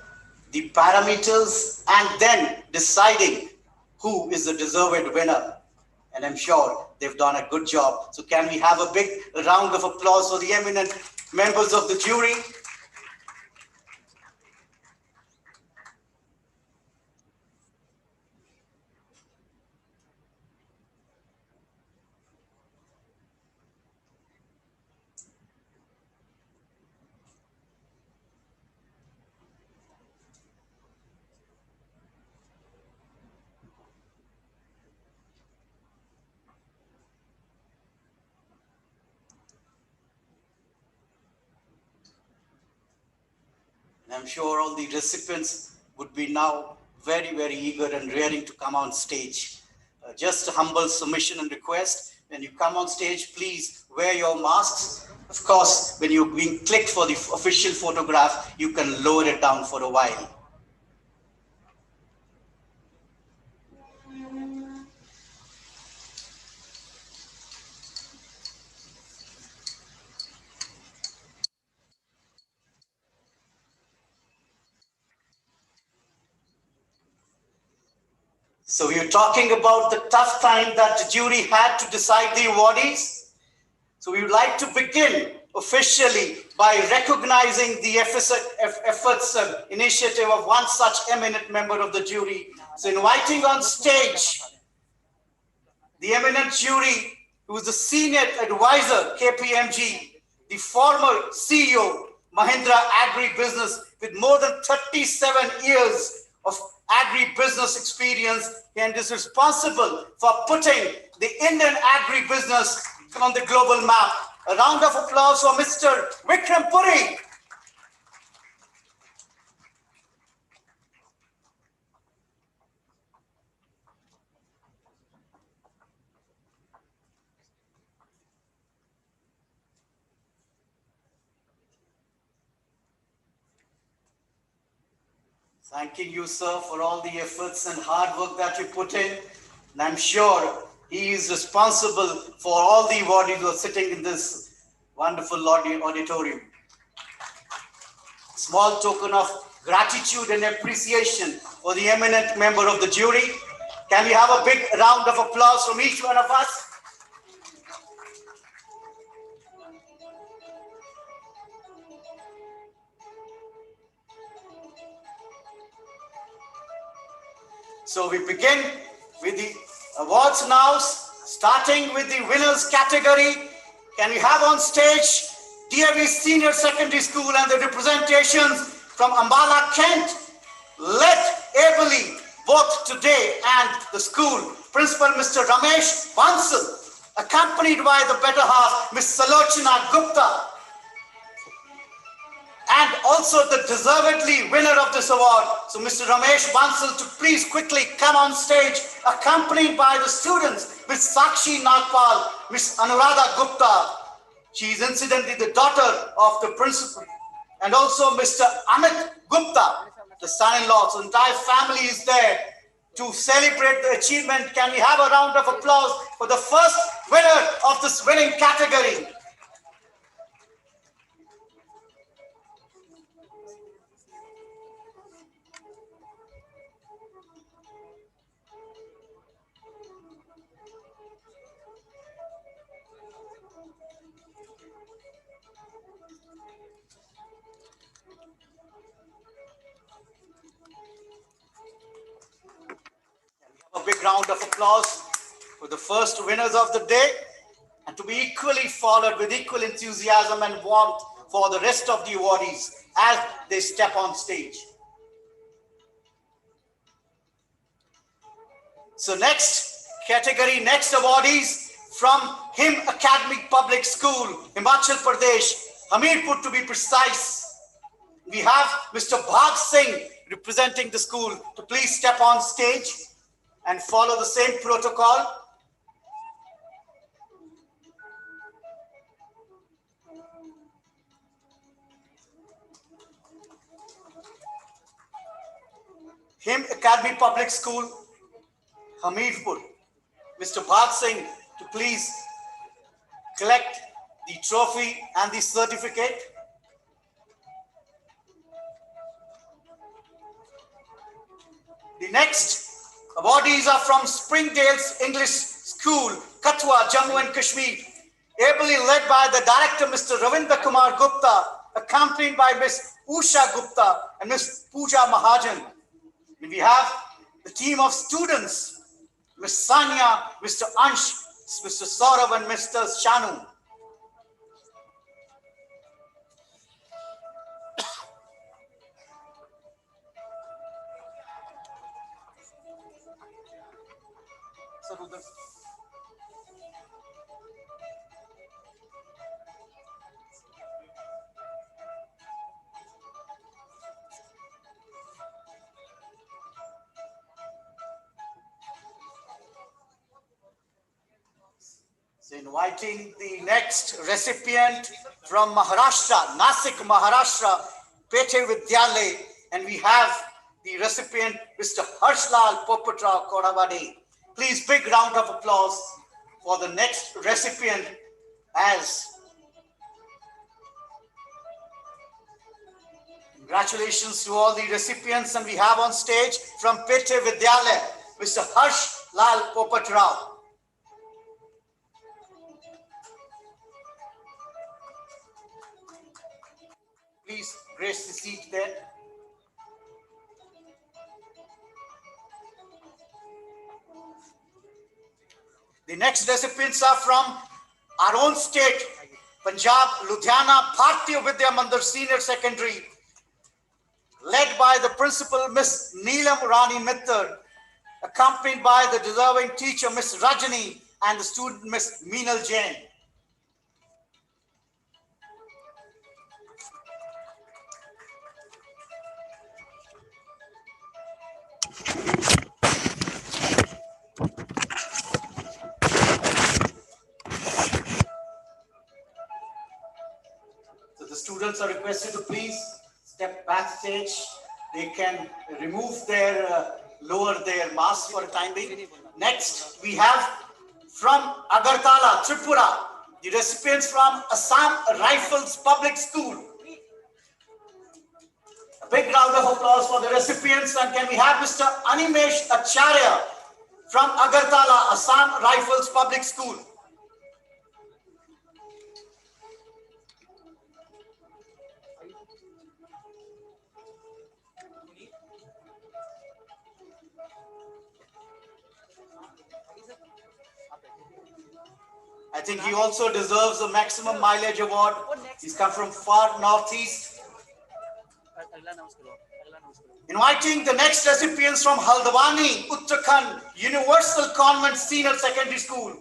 the parameters, and then deciding who is the deserved winner. And I'm sure they've done a good job. So can we have a big round of applause for the eminent members of the jury? I'm sure all the recipients would be now very, very eager and raring to come on stage. Just a humble submission and request. When you come on stage, please wear your masks. Of course, when you're being clicked for the official photograph, you can lower it down for a while. So we are talking about the tough time that the jury had to decide the awardees. So we would like to begin officially by recognizing the efforts and initiative of one such eminent member of the jury. So inviting on stage the eminent jury, who is the senior advisor, KPMG, the former CEO, Mahindra Agribusiness, with more than 37 years of agribusiness experience, and is responsible for putting the Indian agribusiness on the global map. A round of applause for Mr. Vikram Puri. Thanking you, sir, for all the efforts and hard work that you put in. And I'm sure he is responsible for all the awardees who are sitting in this wonderful auditorium. Small token of gratitude and appreciation for the eminent member of the jury. Can we have a big round of applause from each one of us? So we begin with the awards now, starting with the winners category. Can we have on stage DAV Senior Secondary School and the representations from Ambala, Kent, led ably both today and the school. Principal Mr. Ramesh Bansal, accompanied by the better half, Ms. Salochana Gupta, and also the deservedly winner of this award. So Mr. Ramesh Bansal to please quickly come on stage, accompanied by the students, Ms. Sakshi Nagpal, Ms. Anuradha Gupta. She is incidentally the daughter of the principal, and also Mr. Amit Gupta, the son-in-law. So the entire family is there to celebrate the achievement. Can we have a round of applause for the first winner of this winning category? A big round of applause for the first winners of the day, and to be equally followed with equal enthusiasm and warmth for the rest of the awardees as they step on stage. So next category, next awardees from Him Academic Public School, Himachal Pradesh, Hamirpur to be precise. We have Mr. Bhag Singh representing the school to please step on stage and follow the same protocol. Him Academy Public School, Hamidpur. Mr. Bhat Singh to please collect the trophy and the certificate. The next awardees are from Springdale's English School, Katwa, Jammu and Kashmir, ably led by the director, Mr. Ravindra Kumar Gupta, accompanied by Ms. Usha Gupta and Ms. Pooja Mahajan. And we have the team of students, Ms. Sanya, Mr. Ansh, Mr. Ssrvm and Mr. Shanu. So inviting the next recipient from Maharashtra, Nasik, Maharashtra, Pete Vidyalay, and we have the recipient, Mr. Harshal Poputra Kodavade. Please, big round of applause for the next recipient as congratulations to all the recipients, and we have on stage from Pete Vidyalay, Mr. Harshal Poputra. Please grace the seat there. The next recipients are from our own state, Punjab, Ludhiana, Bhartiya Vidya Mandir Senior Secondary, led by the principal, Miss Neelam Rani Mittal, accompanied by the deserving teacher, Miss Rajani, and the student, Miss Meenal Jain. So the students are requested to please step backstage. They can remove their, lower their masks for a time being. Next, we have from Agartala, Tripura, the recipients from Assam Rifles Public School. A big round of applause for the recipients. And can we have Mr. Animesh Acharya from Agartala, Assam Rifles Public School. I think he also deserves a maximum mileage award. He's come from far northeast. Inviting the next recipients from Haldwani, Uttarakhand, Universal Convent Senior Secondary School,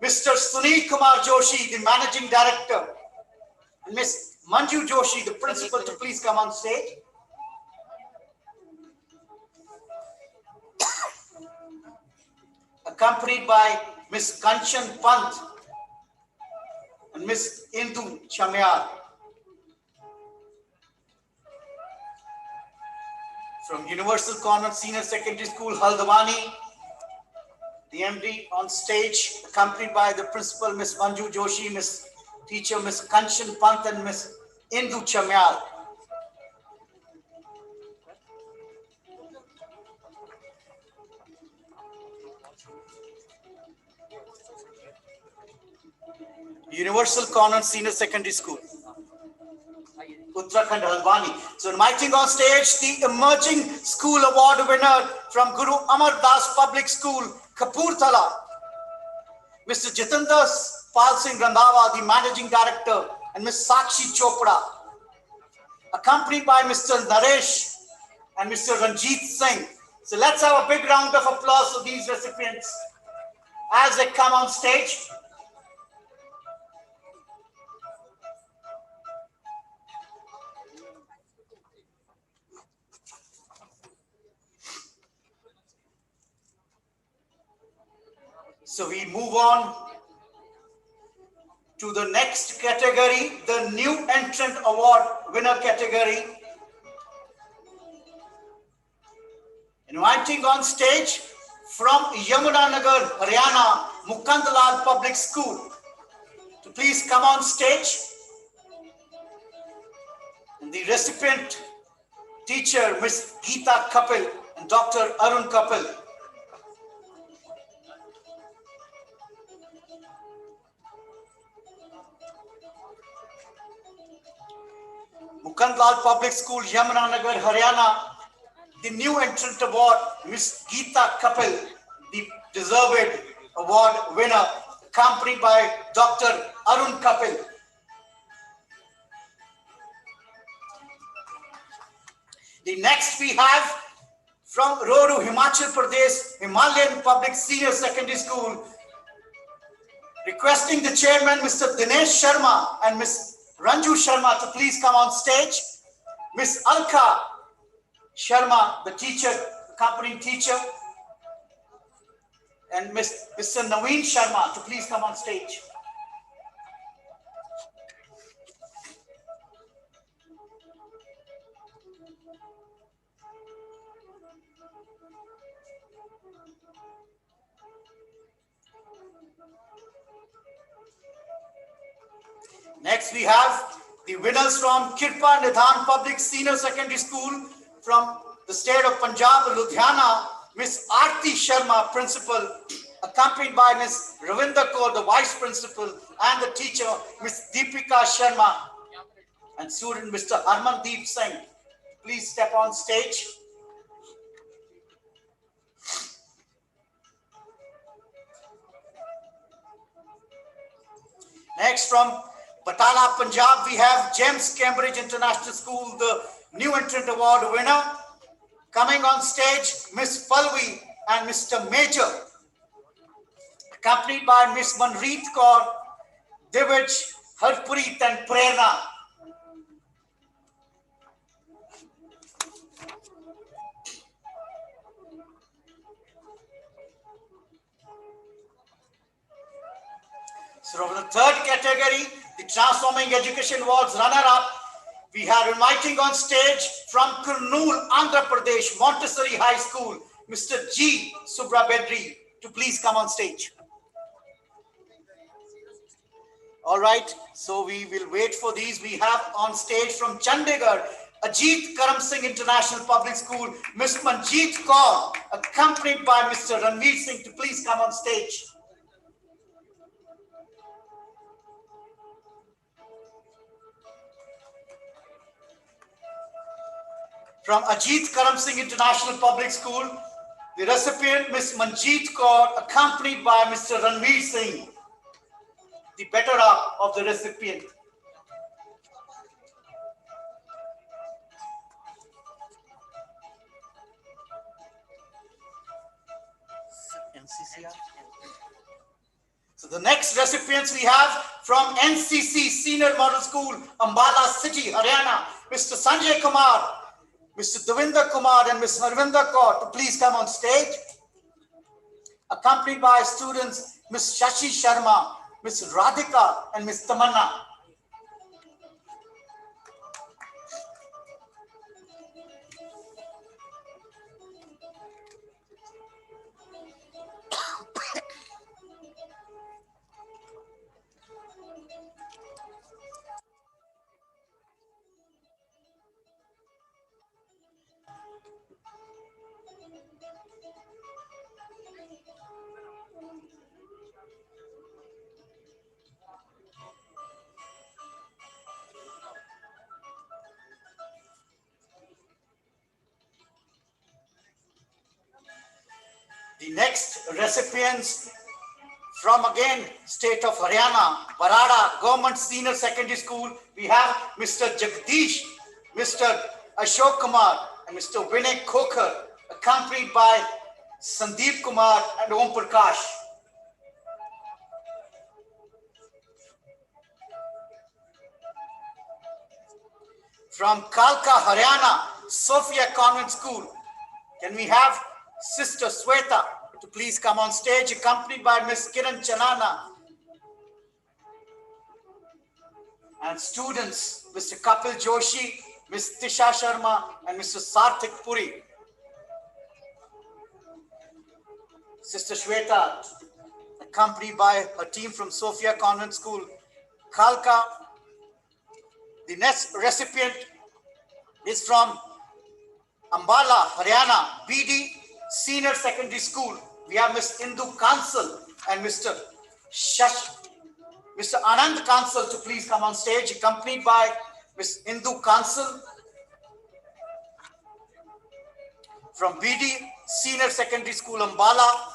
Mr. Sunil Kumar Joshi, the Managing Director, and Ms. Manju Joshi, the Principal, to please come on stage. Accompanied by Ms. Kanchan Pant and Ms. Indu Chamyar. From Universal Convent Senior Secondary School, Haldwani, the MD on stage, accompanied by the Principal, Ms. Manju Joshi, Ms. Teacher, Ms. Kanchan Pant and Ms. Indu Chamyar. Universal Convent Senior Secondary School, Uttarakhand, Haldwani. So inviting on stage the Emerging School Award winner from Guru Amar Das Public School, Kapurthala, Mr. Jitendra Pal Singh Randhawa, the Managing Director, and Ms. Sakshi Chopra, accompanied by Mr. Naresh and Mr. Ranjit Singh. So let's have a big round of applause for these recipients as they come on stage. So we move on to the next category, the New Entrant Award winner category. Inviting on stage from Yamunanagar, Haryana, Mukandlal Public School to please come on stage. And the recipient teacher, Miss Geeta Kapil and Dr. Arun Kapil. Mukandlal Public School, Yamunanagar, Haryana. The new entrant award, Miss Geeta Kapil, the deserved award winner, accompanied by Dr. Arun Kapil. The next we have from Roru, Himachal Pradesh, Himalayan Public Senior Secondary School, requesting the chairman, Mr. Dinesh Sharma and Miss Ranju Sharma to please come on stage. Miss Alka Sharma, the teacher, accompanying teacher, and Mr. Naveen Sharma to please come on stage. Next we have the winners from Kitpathan Public Senior Secondary School from the state of Punjab, Ludhiana, Miss Aarti Sharma, principal, accompanied by Miss Ravinder Kaur, the vice principal, and the teacher, Miss Deepika Sharma, and student Mr. Harmandeep Singh. Please step on stage. Next from Batala, Punjab, we have James Cambridge International School, the new entrant award winner. Coming on stage, Miss Palvi and Mr. Major, accompanied by Miss Manreet Kaur, Divij, Harpreet and Prerna. So for the third category, the Transforming Education Awards runner-up, we are inviting on stage from Kurnool, Andhra Pradesh, Montessori High School, Mr. G. Subrabedri, to please come on stage. All right, so we will wait for these. We have on stage from Chandigarh, Ajit Karam Singh International Public School, Ms. Manjeet Kaur, accompanied by Mr. Ranveer Singh, to please come on stage. From Ajit Karam Singh International Public School, the recipient, Ms. Manjeet Kaur, accompanied by Mr. Ranveer Singh, the better half of the recipient. NCCR. So the next recipients we have from NCC Senior Model School, Ambala City, Haryana, Mr. Sanjay Kumar, Mr. Devinder Kumar and Ms. Harvinder Kaur to please come on stage, accompanied by students Ms. Shashi Sharma, Ms. Radhika and Ms. Tamanna. The next recipients from again state of Haryana, Barada Government Senior Secondary School, we have Mr. Jagdish, Mr. Ashok Kumar and Mr. Vinay Khokar, accompanied by Sandeep Kumar and Om Prakash. From Kalka, Haryana, Sophia Convent School, can we have Sister Sweta to please come on stage, accompanied by Miss Kiran Chanana and students Mr. Kapil Joshi, Miss Tisha Sharma and Mr. Sarthik Puri. Sister Shweta, accompanied by her team from Sophia Convent School, Khalka. The next recipient is from Ambala, Haryana, BD Senior Secondary School. We have Miss Indu Kansal and Mr. Anand Kansal to please come on stage, accompanied by Miss Indu Kansal from BD Senior Secondary School, Ambala,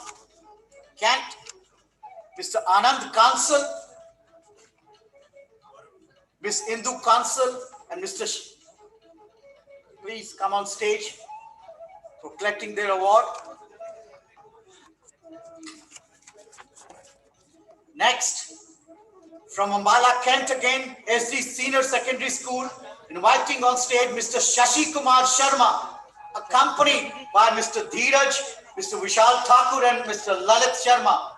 Kent. Mr. Anand Kansal, Miss Indu Kansal, and Mr. Please come on stage for collecting their award. Next, from Ambala, Kent again, SD Senior Secondary School, inviting on stage Mr. Shashi Kumar Sharma, accompanied by Mr. Dheeraj, Mr. Vishal Thakur, and Mr. Lalit Sharma.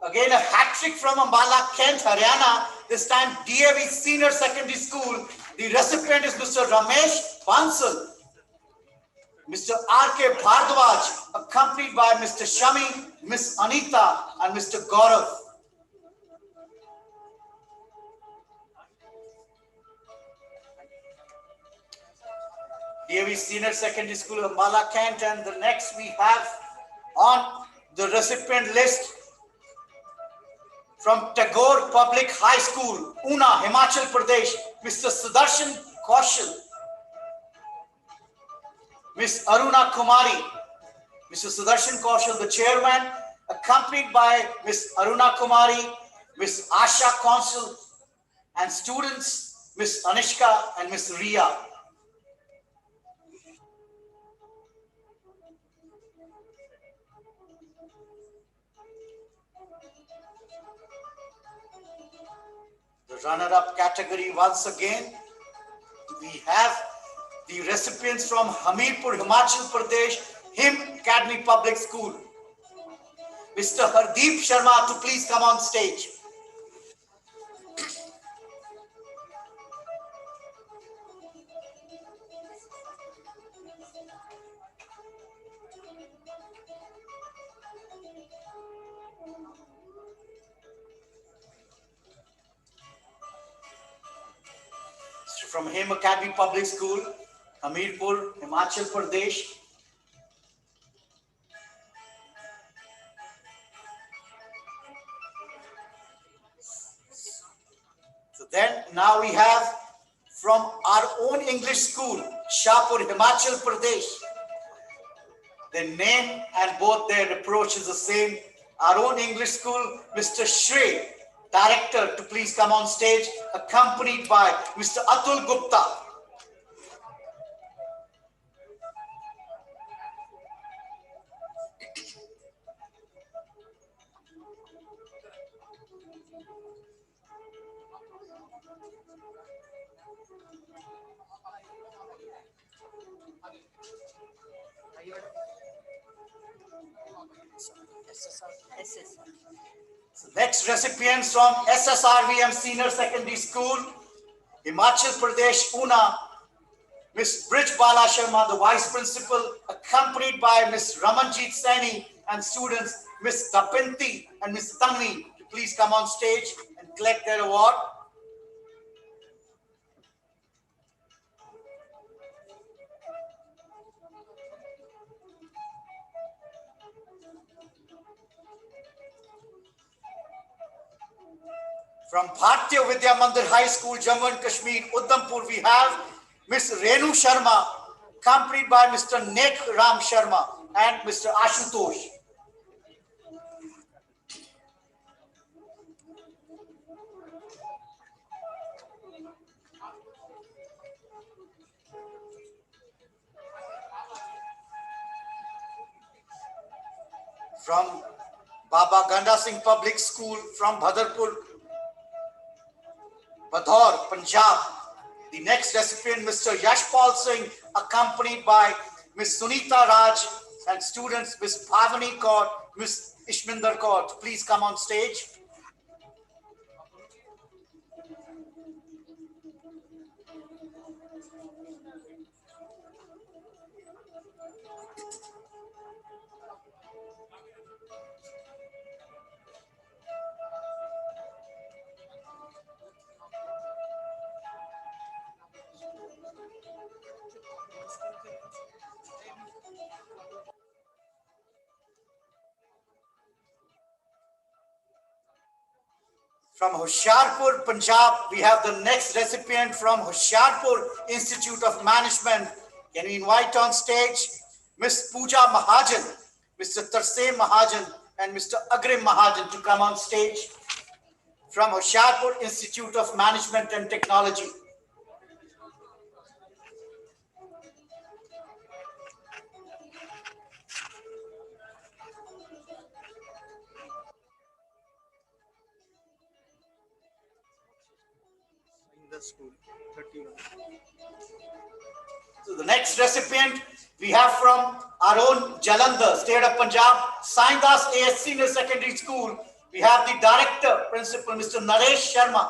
Again, a hat-trick from Ambala, Kent, Haryana. This time, DAV Senior Secondary School. The recipient is Mr. Ramesh Bansal, Mr. R.K. Bhardwaj, accompanied by Mr. Shami, Miss Anita, and Mr. Gaurav. DAV Senior Secondary School, Ambala, Kent, and the next we have on the recipient list from Tagore Public High School, Una, Himachal Pradesh, Mr. Sudarshan Kaushal, Miss Aruna Kumari, Mr. Sudarshan Kaushal, the chairman, accompanied by Miss Aruna Kumari, Miss Asha Kaushal, and students, Miss Anishka and Miss Ria. The runner-up category once again, we have the recipients from Hamirpur, Himachal Pradesh, Him Academy Public School. Mr. Hardeep Sharma to please come on stage. From Him Academy Public School, Hamirpur, Himachal Pradesh. So then now we have from our own English school, Shahpur, Himachal Pradesh. Their name and both their approach is the same. Our own English school, Mr. Shri, director, to please come on stage, accompanied by Mr. Atul Gupta. So next recipients from Ssrvm Senior Secondary School, Himachal Pradesh, Una, Miss Brij Bala Sharma, the Vice Principal, accompanied by Miss Ramanjit Saini and students, Miss Tapinti and Miss Tanvi, to please come on stage and collect their award. From Bhartiya Vidya Mandir High School, Jammu and Kashmir, Udhampur, we have Miss Renu Sharma, accompanied by Mr. Nek Ram Sharma and Mr. Ashutosh. From Baba Ganda Singh Public School from Bhadarpur, Badhaur, Punjab. The next recipient, Mr. Yashpal Singh, accompanied by Miss Sunita Raj and students, Miss Bhavani Kaur, Miss Ishminder Kaur. Please come on stage. From Hoshiarpur, Punjab, we have the next recipient from Hoshiarpur Institute of Management. Can we invite on stage Miss Pooja Mahajan, Mr. Tarsem Mahajan, and Mr. Agrim Mahajan to come on stage from Hoshiarpur Institute of Management and Technology. So the next recipient we have from our own Jalandhar, state of Punjab, Saindas AS Senior Secondary School. We have the director, principal, Mr. Naresh Sharma,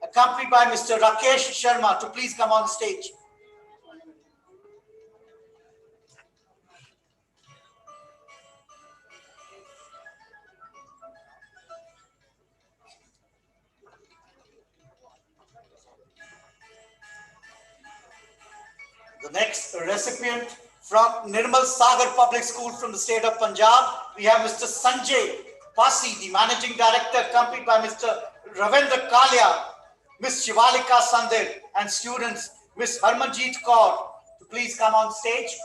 accompanied by Mr. Rakesh Sharma to please come on stage. The next recipient from Nirmal Sagar Public School from the state of Punjab, we have Mr. Sanjay Pasi, the managing director, accompanied by Mr. Ravendra Kalia, Ms. Shivalika Sandir, and students, Ms. Harmanjeet Kaur, to please come on stage.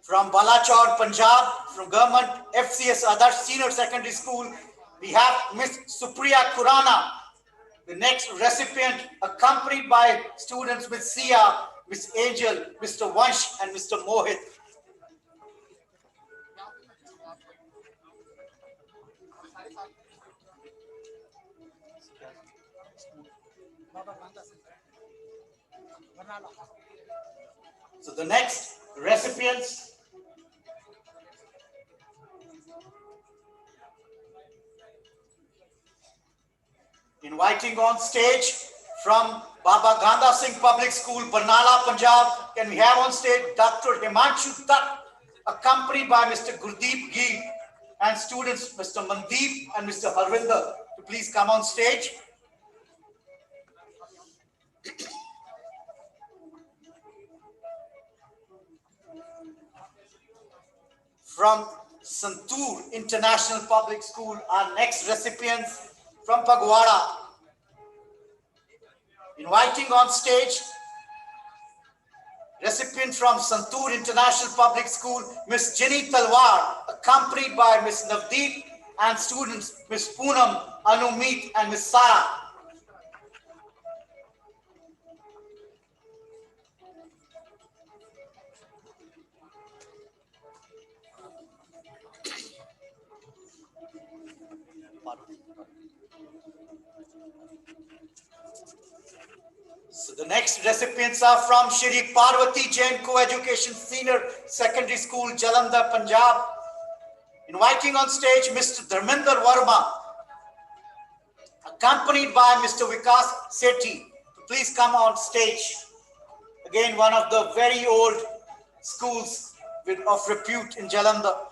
From Balachor, Punjab, from Government FCS Adarsh Senior Secondary School, we have Ms. Supriya Kurana, the next recipient, accompanied by students Ms. Sia, Ms. Angel, Mr. Vansh, and Mr. Mohit. So the next recipients inviting on stage from Baba Gandha Singh Public School, Barnala, Punjab. Can we have on stage Dr. Himanshu Tak, accompanied by Mr. Gurdeep Gill, and students Mr. Mandeep and Mr. Harvinder to please come on stage. From Santur International Public School, our next recipients from Pagwara. Inviting on stage recipient from Santur International Public School, Miss Jenny Talwar, accompanied by Miss Navdeep and students Miss Poonam, Anumeet, and Miss Sara. So the next recipients are from Shri Parvati Jain Co-Education Senior Secondary School, Jalandhar, Punjab. Inviting on stage Mr. Dharminder Verma, accompanied by Mr. Vikas Sethi. Please come on stage. Again, one of the very old schools of repute in Jalandhar.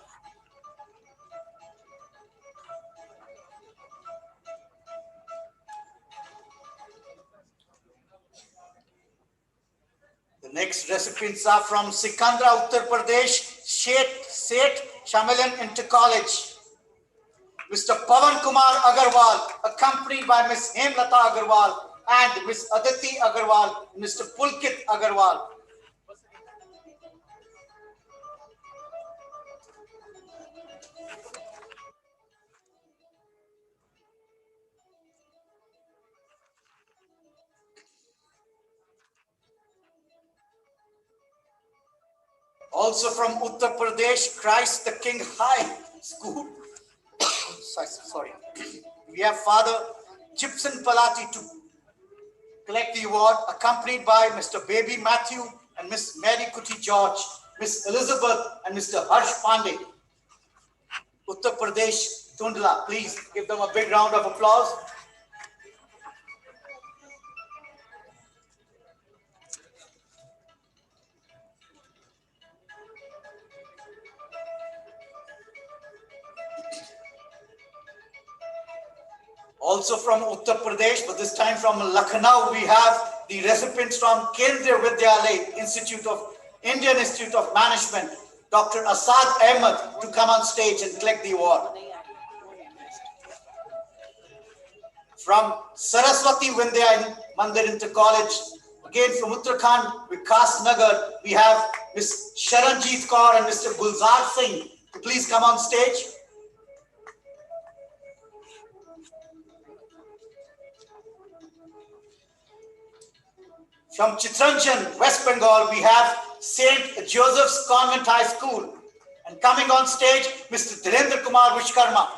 The next recipients are from Sikandra, Uttar Pradesh, Seth Shamilan Inter College. Mr. Pavan Kumar Agarwal, accompanied by Ms. Hemlata Agarwal and Ms. Aditi Agarwal, Mr. Pulkit Agarwal. Also from Uttar Pradesh, Christ the King High School. Sorry. We have Father Gypsum Palati to collect the award, accompanied by Mr. Baby Matthew and Miss Mary Kuti George. Miss Elizabeth and Mr. Harsh Pandey. Uttar Pradesh, Tundla. Please give them a big round of applause. Also from Uttar Pradesh, but this time from Lucknow, we have the recipients from Kendriya Vidyalaya Indian Institute of Management, Dr. Asad Ahmed, to come on stage and collect the award. From Saraswati Vidya Mandir Inter College, again from Uttarakhand, Vikas Nagar, we have Ms. Sharanjeet Kaur and Mr. Gulzar Singh to please come on stage. From Chitranjan, West Bengal, we have St. Joseph's Convent High School. And coming on stage, Mr. Dhirendra Kumar Vishkarma.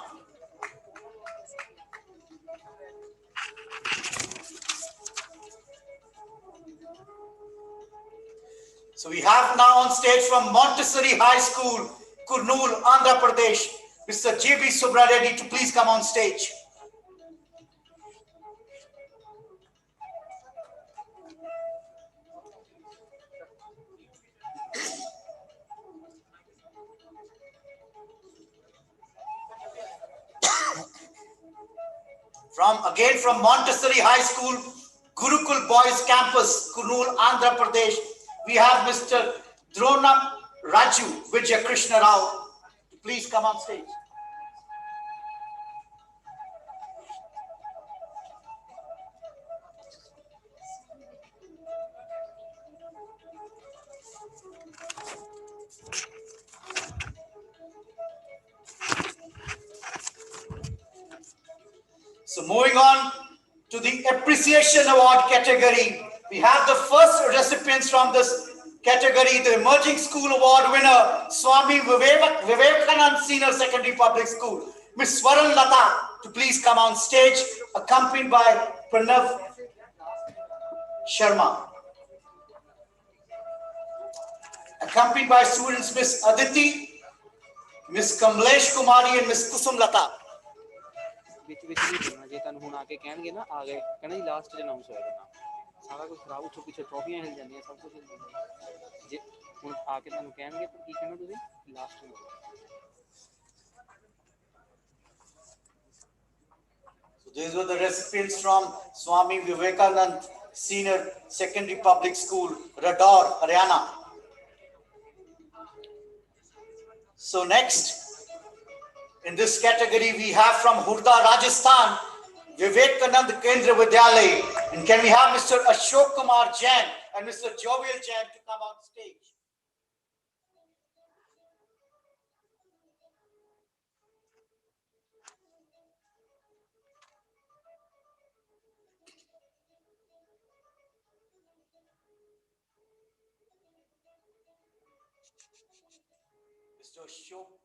So we have now on stage from Montessori High School, Kurnool, Andhra Pradesh, Mr. J.B. Subra Reddy to please come on stage. From Montessori High School, Gurukul Boys Campus, Kurnool, Andhra Pradesh, we have Mr. Dronam Raju Vijay Krishna Rao. Please come on stage. So moving on to the Appreciation Award category, we have the first recipients from this category, the Emerging School Award winner, Swami Vivekanand Senior Secondary Public School, Ms. Swaran Lata, to please come on stage, accompanied by Pranav Sharma. Accompanied by students Ms. Aditi, Ms. Kamlesh Kumari and Ms. Kusum Lata. जे तन हुन आके कहणगे ना आ गए कहना जी last च announce होएगा ना सारा कुछ खराब हो पीछे ट्रॉफियां हिल जांदियां सब कुछ हिल जांदा जे हुन आके तन कहणगे तो की कहना तुसी लास्ट में So these were the recipients from Swami Vivekanand Senior Secondary Public School, Radhaur, Haryana. So next, in this category, we have from Hurda, Rajasthan, Vivekanand Kendriya Vidyalaya. And can we have Mr. Ashok Kumar Jain and Mr. Jovial Jain to come on stage? Mr. Ashok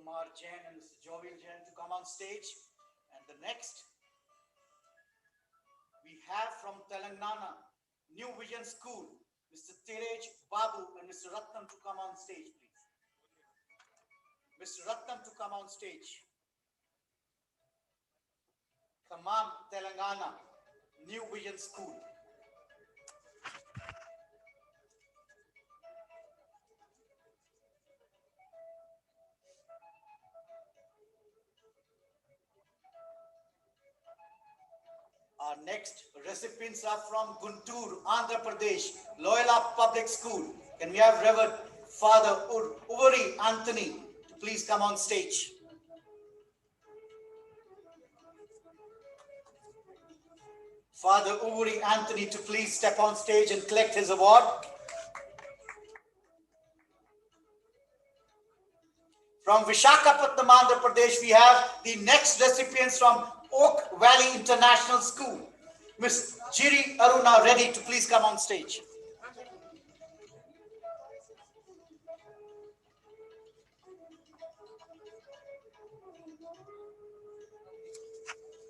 Kumar Jain and Mr. Jovial Jain to come on stage. And the next, we have from Telangana, New Vision School, Mr. Terej Babu and Mr. Ratnam to come on stage, please. Mr. Ratnam to come on stage. Tamam, Telangana, New Vision School. Our next recipients are from Guntur, Andhra Pradesh, Loyola Public School. Can we have Reverend Father Uri Anthony to please come on stage? Father Uri Anthony to please step on stage and collect his award. From Vishakhapatnam, Andhra Pradesh, we have the next recipients from Oak Valley International School. Miss Jiri Aruna Reddy to please come on stage.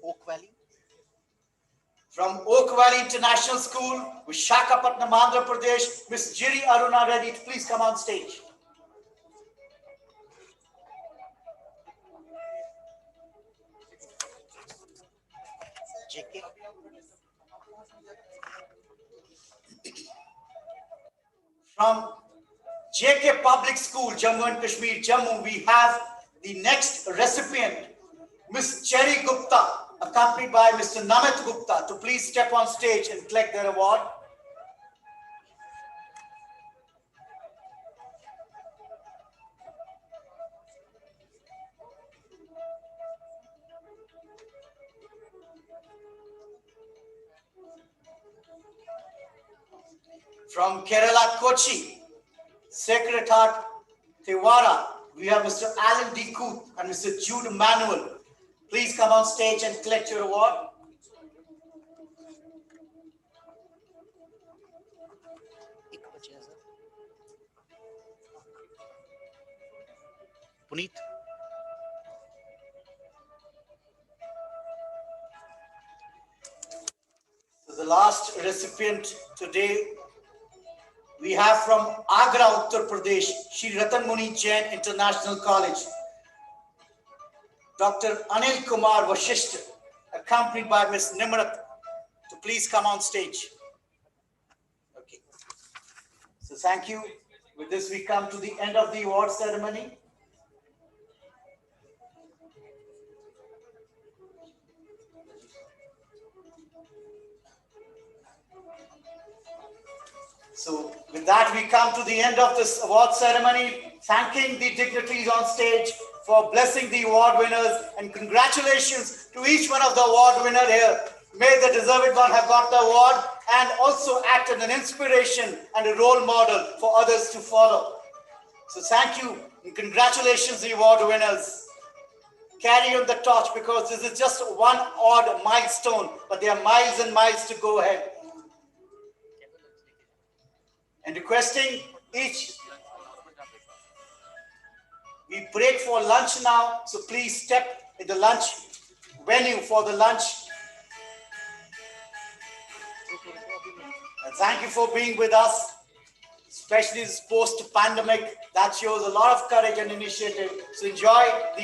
Oak Valley. From Oak Valley International School, Visakhapatnam, Andhra Pradesh, Miss Jiri Aruna Reddy, please come on stage. JK. From JK Public School, Jammu and Kashmir, Jammu, we have the next recipient, Miss Cherry Gupta, accompanied by Mr. Namit Gupta, to please step on stage and collect their award. From Kerala, Kochi, Sacred Heart, Tewara, we have Mr. Alan D. Kuth and Mr. Jude Manuel. Please come on stage and collect your award. Puneet. So the last recipient today we have from Agra, Uttar Pradesh, Shri Ratan Muni Jain International College, Dr. Anil Kumar Vashisht, accompanied by Ms. Nimrat, to please come on stage. Okay. So thank you. With this, we come to the end of the award ceremony. So with that, we come to the end of this award ceremony, thanking the dignitaries on stage for blessing the award winners, and congratulations to each one of the award winners here. May the deserved one have got the award and also act as an inspiration and a role model for others to follow. So thank you and congratulations, the award winners. Carry on the torch, because this is just one odd milestone, but there are miles and miles to go ahead. And requesting each, we break for lunch now, so please step in the lunch venue for the lunch. And thank you for being with us, especially this post-pandemic. That shows a lot of courage and initiative. So enjoy the